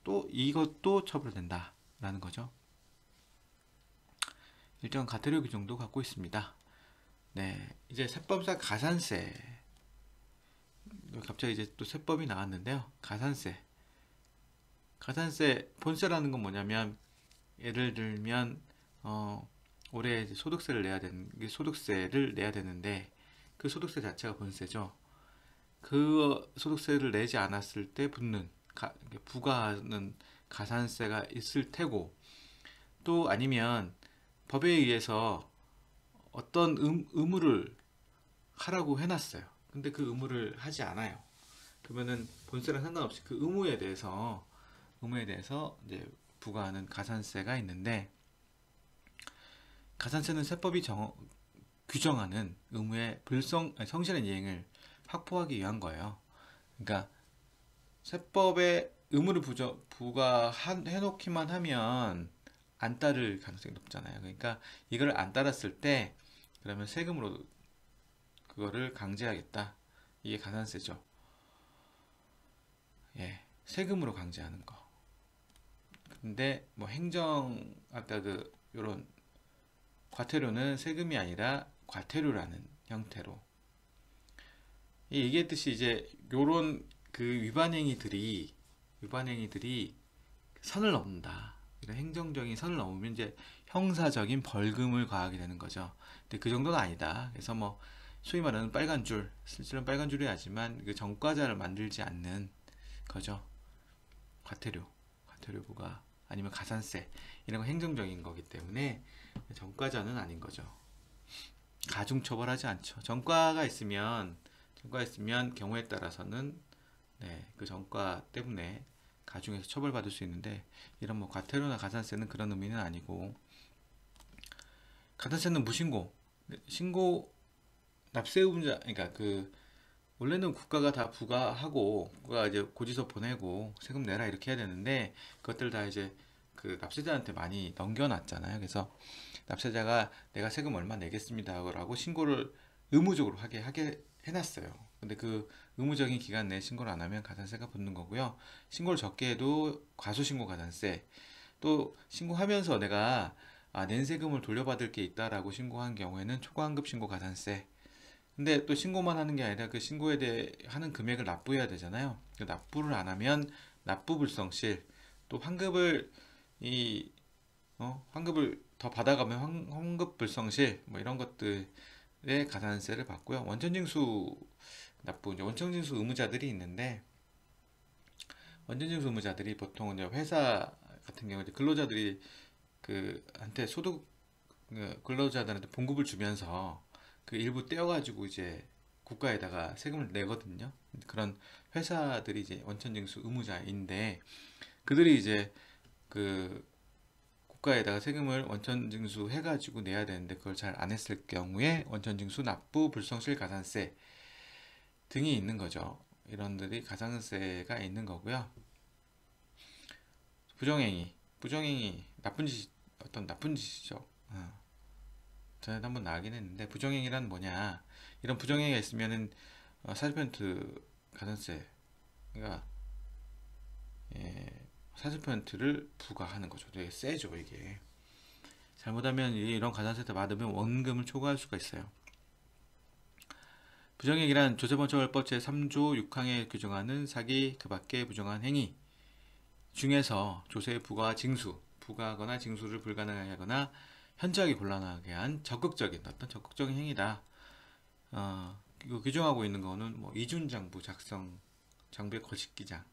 또 이것도 처벌된다라는 거죠. 일정한 과태료 규정도 갖고 있습니다. 네, 이제 세법상 가산세. 갑자기 이제 또 세법이 나왔는데요. 가산세 본세라는 건 뭐냐면, 예를 들면 올해 이제 소득세를 내야 되는데 그 소득세 자체가 본세죠. 그 소득세를 내지 않았을 때 부과하는 가산세가 있을 테고, 또 아니면 법에 의해서 어떤 의무를 하라고 해놨어요. 근데 그 의무를 하지 않아요. 그러면은 본세랑 상관없이 그 의무에 대해서 이제 부과하는 가산세가 있는데, 가산세는 세법이 규정하는 의무의 성실한 이행을 확보하기 위한 거예요. 그러니까 세법에 의무를 부과해놓기만 하면 안 따를 가능성이 높잖아요. 그러니까 이걸 안 따랐을 때 그러면 세금으로 그거를 강제하겠다. 이게 가산세죠. 예, 세금으로 강제하는 거. 근데 뭐 아까 요런 과태료는 세금이 아니라 과태료라는 형태로, 얘기했듯이 이제 요런 그 위반행위들이 선을 넘는다. 이런 행정적인 선을 넘으면 이제 형사적인 벌금을 가하게 되는 거죠. 근데 그 정도는 아니다. 그래서 뭐 소위 말하는 빨간 줄, 실제로는 빨간 줄이 하지만 그 전과자를 만들지 않는 거죠. 과태료 부과 아니면 가산세 이런 거 행정적인 거기 때문에 전과자는 아닌 거죠. 가중 처벌하지 않죠. 전과가 있으면 경우에 따라서는 그 전과 때문에 가중해서 처벌받을 수 있는데, 이런 뭐 과태료나 가산세는 그런 의미는 아니고, 가산세는 무신고, 신고 납세 의무자, 그러니까 원래는 국가가 다 부과하고 국가가 이제 고지서 보내고 세금 내라 이렇게 해야 되는데 그것들 다 이제 그 납세자한테 많이 넘겨놨잖아요. 그래서 납세자가 내가 세금 얼마 내겠습니다라고 신고를 의무적으로 하게 해놨어요. 근데 그 의무적인 기간 내에 신고를 안 하면 가산세가 붙는 거고요. 신고를 적게 해도 과소신고 가산세, 또 신고하면서 내가 낸 세금을 돌려받을 게 있다라고 신고한 경우에는 초과환급 신고 가산세. 근데 또 신고만 하는 게 아니라 그 신고에 대해 하는 금액을 납부해야 되잖아요. 그 납부를 안 하면 납부불성실, 또 환급을 더 받아가면 환급불성실 뭐 이런 것들의 가산세를 받고요. 원천징수 납부, 이제 원천징수 의무자들이 있는데 원천징수 의무자들이 보통 이제 회사 같은 경우 이제 근로자들이 한테 근로자들한테 봉급을 주면서 그 일부 떼어가지고 이제 국가에다가 세금을 내거든요. 그런 회사들이 이제 원천징수 의무자인데 그들이 이제 그 국가에다가 세금을 원천징수 해가지고 내야 되는데 그걸 잘 안 했을 경우에 원천징수 납부 불성실 가산세 등이 있는 거죠. 이런들이 가산세가 있는 거고요. 부정행위 어떤 나쁜 짓이죠. 전에도 한번 나가긴 했는데 부정행위란 뭐냐? 이런 부정행위가 있으면은 40% 가산세가 예, 40%를 부과하는 거죠. 되게 세죠 이게. 잘못하면 이런 가산세 받으면 원금을 초과할 수가 있어요. 부정행위란 조세범처벌법 제3조 6항에 규정하는 사기 그 밖의 부정한 행위 중에서 조세 부과와 징수, 부과하거나 징수를 불가능하게 하거나 현저하게 곤란하게 한 적극적인 행위다. 이거 규정하고 있는 거는 뭐 이준장부 작성, 장부의 거짓 기장,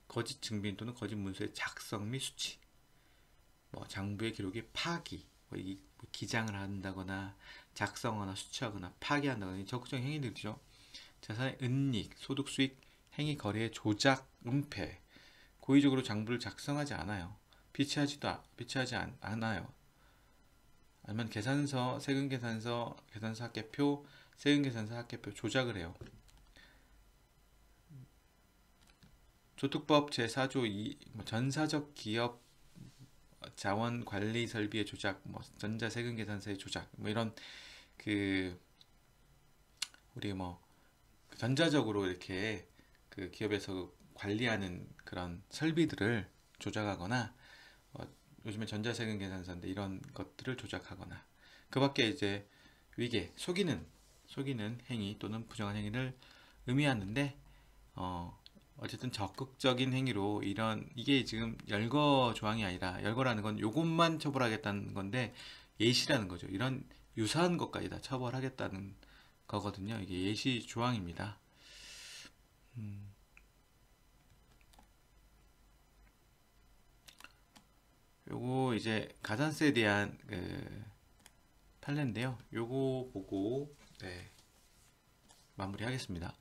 거짓 증빙 또는 거짓 문서의 작성 및 수치, 뭐 장부의 기록의 파기, 기장을 한다거나 작성하거나 수치하거나 파기한다거나 적극적인 행위들이죠. 자산의 은닉, 소득, 수익, 행위, 거래의 조작, 은폐, 고의적으로 장부를 작성하지 않아요. 비치하지 않아요. 아니면 계산서, 세금계산서, 계산서 합계표, 세금계산서 합계표 조작을 해요. 조특법 제4조 2 전사적 기업 자원 관리 설비의 조작, 전자세금계산서의 조작, 이런 우리 전자적으로 이렇게 그 기업에서 관리하는 그런 설비들을 조작하거나 요즘에 전자세금 계산서인데 이런 것들을 조작하거나 그 밖에 이제 위계, 속이는 행위 또는 부정한 행위를 의미하는데 어쨌든 적극적인 행위로 이게 지금 열거 조항이 아니라 열거라는 건 요것만 처벌하겠다는 건데 예시라는 거죠. 이런 유사한 것까지 다 처벌하겠다는 거거든요. 이게 예시 조항입니다. 요거 이제 가산세에 대한 판례인데요. 요거 보고 마무리하겠습니다.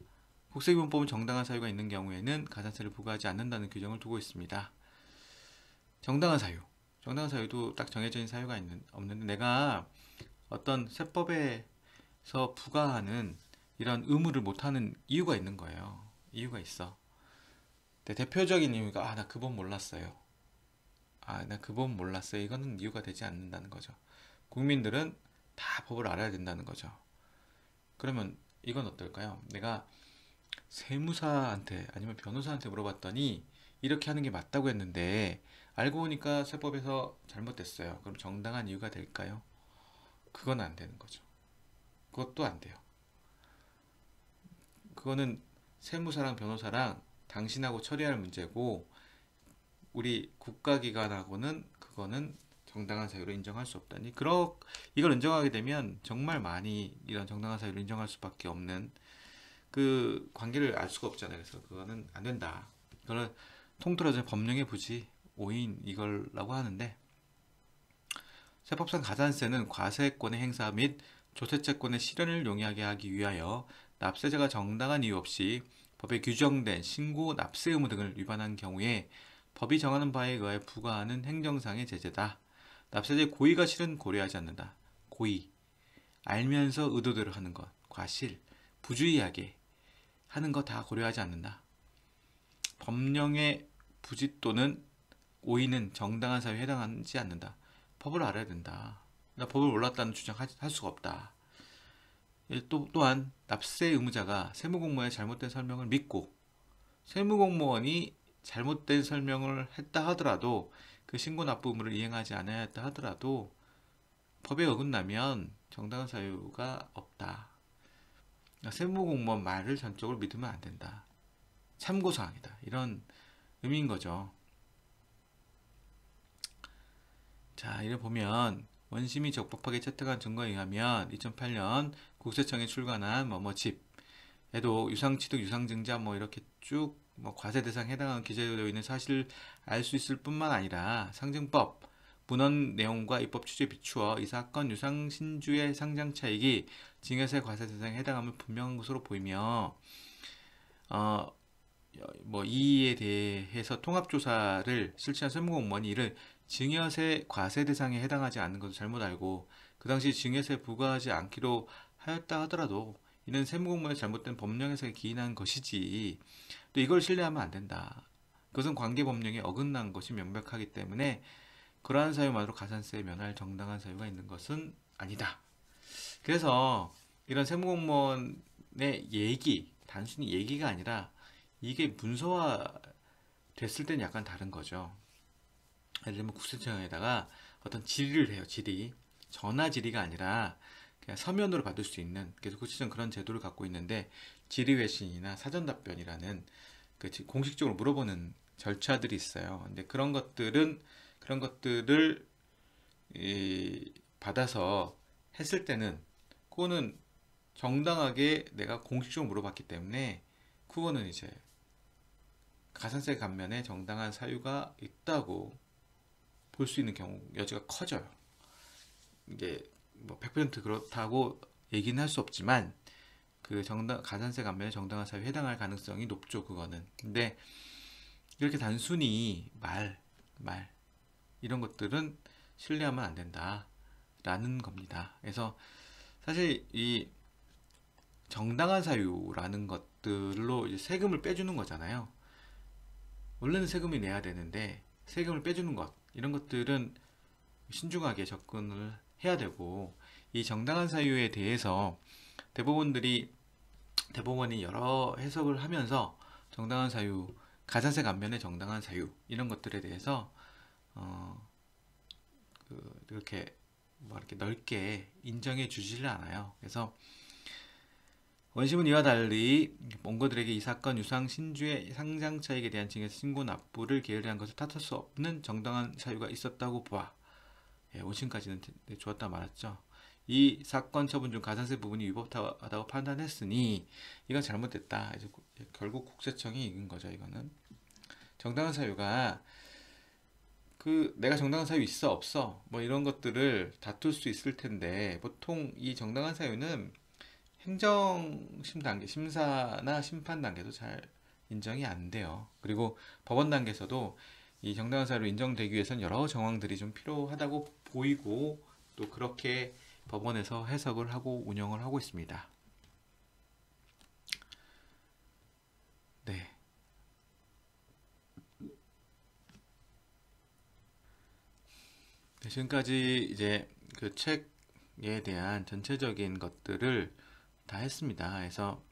국세기본법은 정당한 사유가 있는 경우에는 가산세를 부과하지 않는다는 규정을 두고 있습니다. 정당한 사유도 딱 정해져 있는 사유가 없는데 내가 어떤 세법에서 부과하는 이런 의무를 못하는 이유가 있는 거예요. 이유가 있어. 대표적인 이유가 나 그 법 몰랐어요. 나 그 법 몰랐어요. 이거는 이유가 되지 않는다는 거죠. 국민들은 다 법을 알아야 된다는 거죠. 그러면 이건 어떨까요? 내가 세무사한테 아니면 변호사한테 물어봤더니 이렇게 하는 게 맞다고 했는데 알고 보니까 세법에서 잘못됐어요. 그럼 정당한 이유가 될까요? 그건 안 되는 거죠. 그것도 안 돼요. 그거는 세무사랑 변호사랑 당신하고 처리할 문제고 우리 국가기관하고는 그거는 정당한 사유로 인정할 수 없다니. 이걸 인정하게 되면 정말 많이 이런 정당한 사유를 인정할 수밖에 없는 그 관계를 알 수가 없잖아요. 그래서 그거는 안 된다. 이거는 통틀어서 법령의 부지 5인 이걸라고 하는데 세법상 가산세는 과세권의 행사 및 조세채권의 실현을 용이하게 하기 위하여 납세자가 정당한 이유 없이 법에 규정된 신고, 납세 의무 등을 위반한 경우에 법이 정하는 바에 의하여 부과하는 행정상의 제재다. 납세자의 고의가 실은 고려하지 않는다. 고의, 알면서 의도대로 하는 것, 과실, 부주의하게 하는 거 다 고려하지 않는다. 법령의 부지 또는 오의는 정당한 사유에 해당하지 않는다. 법을 알아야 된다. 나 법을 몰랐다는 주장할 수가 없다. 또한 납세 의무자가 세무공무원의 잘못된 설명을 믿고 세무공무원이 잘못된 설명을 했다 하더라도 그 신고 납부 의무를 이행하지 않아야 했다 하더라도 법에 어긋나면 정당한 사유가 없다. 세무공무원 말을 전적으로 믿으면 안 된다. 참고사항이다. 이런 의미인 거죠. 자, 이래 보면 원심이 적법하게 채택한 증거에 의하면 2008년 국세청에 출간한 집에도 유상취득, 유상증자 이렇게 쭉 과세 대상에 해당하는 기재되어 있는 사실을 알 수 있을 뿐만 아니라 상증법, 문헌 내용과 입법 취지에 비추어 이 사건 유상신주의 상장 차익이 증여세 과세 대상에 해당하면 분명한 것으로 보이며 이에 대해서 통합조사를 실시한 세무공무원이 이를 증여세 과세 대상에 해당하지 않는 것을 잘못 알고 그 당시 증여세 부과하지 않기로 하였다 하더라도 이는 세무공무원의 잘못된 법령 해석에 기인한 것이지 또 이걸 신뢰하면 안 된다. 그것은 관계법령에 어긋난 것이 명백하기 때문에 그러한 사유만으로 가산세에 면할 정당한 사유가 있는 것은 아니다. 그래서 이런 세무공무원의 얘기, 단순히 얘기가 아니라 이게 문서화 됐을 땐 약간 다른 거죠. 예를 들면 국세청에다가 어떤 질의를 해요. 질의. 전화 질의가 아니라 그냥 서면으로 받을 수 있는, 그래서 국세청 그런 제도를 갖고 있는데 질의회신이나 사전답변이라는 그 공식적으로 물어보는 절차들이 있어요. 근데 그런 것들을 받아서 했을 때는 그거는 정당하게 내가 공식적으로 물어봤기 때문에 그거는 이제 가산세 감면에 정당한 사유가 있다고 볼 수 있는 경우 여지가 커져요. 이게 100% 그렇다고 얘기는 할 수 없지만 그 가산세 감면에 정당한 사유에 해당할 가능성이 높죠. 그거는. 근데 이렇게 단순히 말 이런 것들은 신뢰하면 안 된다라는 겁니다. 그래서 사실 이 정당한 사유라는 것들로 이제 세금을 빼주는 거잖아요. 원래는 세금을 내야 되는데 세금을 빼주는 것, 이런 것들은 신중하게 접근을 해야 되고, 이 정당한 사유에 대해서 대법원이 여러 해석을 하면서 정당한 사유, 가산세 감면의 정당한 사유 이런 것들에 대해서 이렇게 이렇게 넓게 인정해 주지를 않아요. 그래서 원심은 이와 달리 원고들에게 이 사건 유상 신주의 상장 차익에 대한 증여세 신고 납부를 게을리한 것을 탓할 수 없는 정당한 사유가 있었다고 보아. 원심까지는 좋았다 말았죠. 이 사건 처분 중 가산세 부분이 위법하다고 판단했으니 이건 잘못됐다. 이제 결국 국세청이 이긴 거죠. 이거는 정당한 사유가 내가 정당한 사유 있어 없어 이런 것들을 다툴 수 있을 텐데 보통 이 정당한 사유는 행정심 단계, 심사나 심판 단계도 잘 인정이 안 돼요. 그리고 법원 단계에서도 이 정당한 사유로 인정되기 위해서는 여러 정황들이 좀 필요하다고 보이고 또 그렇게 법원에서 해석을 하고 운영을 하고 있습니다. 네. 지금까지 이제 그 책에 대한 전체적인 것들을 다 했습니다. 그래서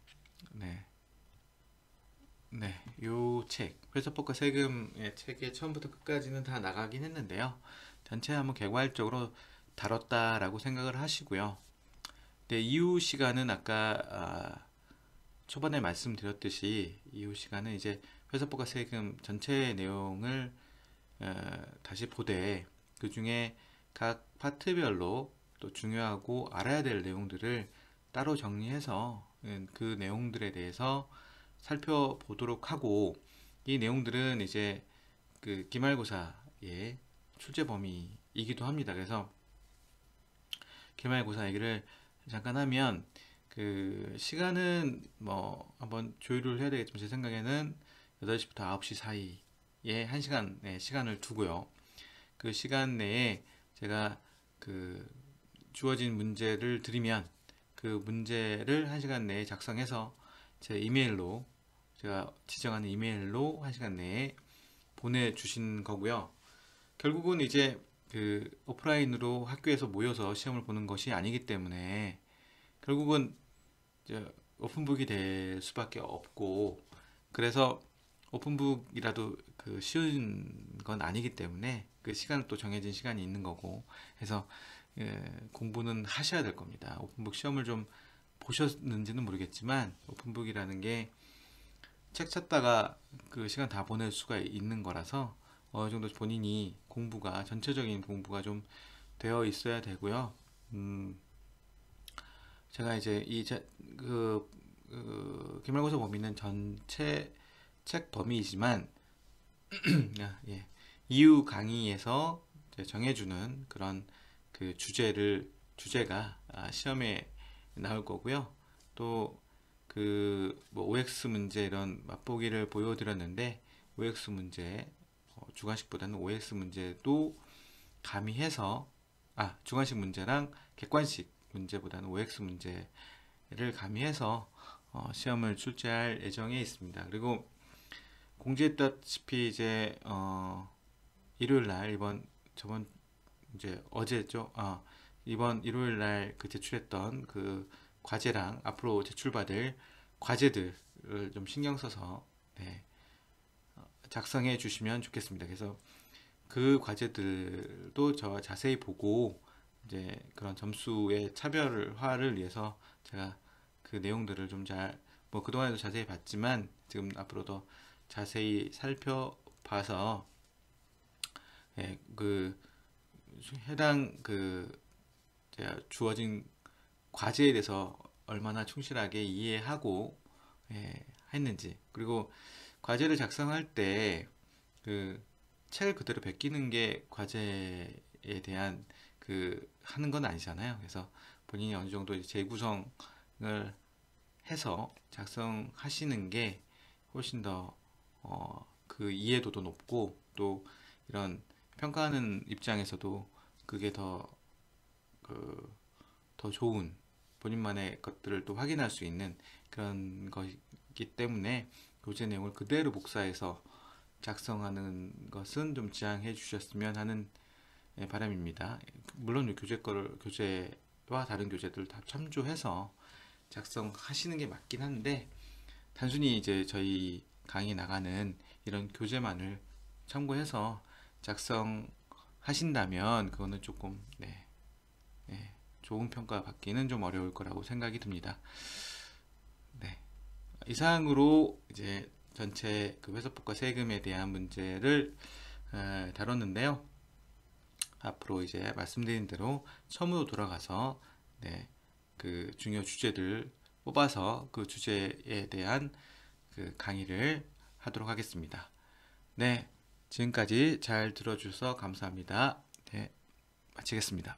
요 책, 회사법과 세금의 책의 처음부터 끝까지는 다 나가긴 했는데요. 전체 한번 개괄적으로 다뤘다라고 생각을 하시고요. 이후 시간은 아까 초반에 말씀드렸듯이 이후 시간은 이제 회사법과 세금 전체 내용을 다시 보되 그 중에 각 파트별로 또 중요하고 알아야 될 내용들을 따로 정리해서 그 내용들에 대해서 살펴보도록 하고, 이 내용들은 이제 그 기말고사의 출제 범위이기도 합니다. 그래서 기말고사 얘기를 잠깐 하면 그 시간은 한번 조율을 해야 되겠지만 제 생각에는 8시부터 9시 사이에 1시간의 시간을 두고요. 그 시간 내에 제가 그 주어진 문제를 드리면 그 문제를 1시간 내에 작성해서 제 이메일로, 제가 지정하는 이메일로 1시간 내에 보내주신 거고요. 결국은 이제 그 오프라인으로 학교에서 모여서 시험을 보는 것이 아니기 때문에 결국은 이제 오픈북이 될 수밖에 없고, 그래서 오픈북이라도 그 쉬운 건 아니기 때문에 그 시간은 또 정해진 시간이 있는 거고 해서 공부는 하셔야 될 겁니다. 오픈북 시험을 좀 보셨는지는 모르겠지만 오픈북이라는 게 책 찾다가 그 시간 다 보낼 수가 있는 거라서 어느 정도 본인이 공부가, 전체적인 공부가 좀 되어 있어야 되고요. 제가 이제 기말고사 범위는 전체 책 범위이지만 예, 이후 강의에서 이제 정해주는 그런 그 주제가 시험에 나올 거고요. 또 그 뭐 OX 문제 이런 맛보기를 보여드렸는데 OX 문제, 주관식보다는 OX 문제도 가미해서, 주관식 문제랑 객관식 문제보다는 OX 문제를 가미해서 시험을 출제할 예정에 있습니다. 그리고 공지했다시피 이제 일요일 날, 저번 이제 어제죠. 이번 일요일 날 그 제출했던 그 과제랑 앞으로 제출받을 과제들을 좀 신경 써서 네, 작성해 주시면 좋겠습니다. 그래서 그 과제들도 저 자세히 보고 이제 그런 점수의 차별화를 위해서 제가 그 내용들을 좀 뭐 그동안에도 자세히 봤지만 지금 앞으로 더 자세히 살펴봐서 그 해당 그 제가 주어진 과제에 대해서 얼마나 충실하게 이해하고 했는지, 그리고 과제를 작성할 때 그 책을 그대로 베끼는 게 과제에 대한 그 하는 건 아니잖아요. 그래서 본인이 어느 정도 재구성을 해서 작성하시는 게 훨씬 더 그 이해도도 높고, 또 이런 평가하는 입장에서도 그게 더 좋은 본인만의 것들을 또 확인할 수 있는 그런 것이기 때문에 교재 내용을 그대로 복사해서 작성하는 것은 좀 지양해 주셨으면 하는 바람입니다. 물론 교재와 다른 교재들 다 참조해서 작성하시는 게 맞긴 한데, 단순히 이제 저희 강의 나가는 이런 교재만을 참고해서 작성하신다면 그거는 조금 좋은 평가 받기는 좀 어려울 거라고 생각이 듭니다. 네. 이상으로 이제 전체 그 회사법과 세금에 대한 문제를 다뤘는데요. 앞으로 이제 말씀드린 대로 처음으로 돌아가서 그 중요 주제들 뽑아서 그 주제에 대한 그 강의를 하도록 하겠습니다. 네, 지금까지 잘 들어주셔서 감사합니다. 네, 마치겠습니다.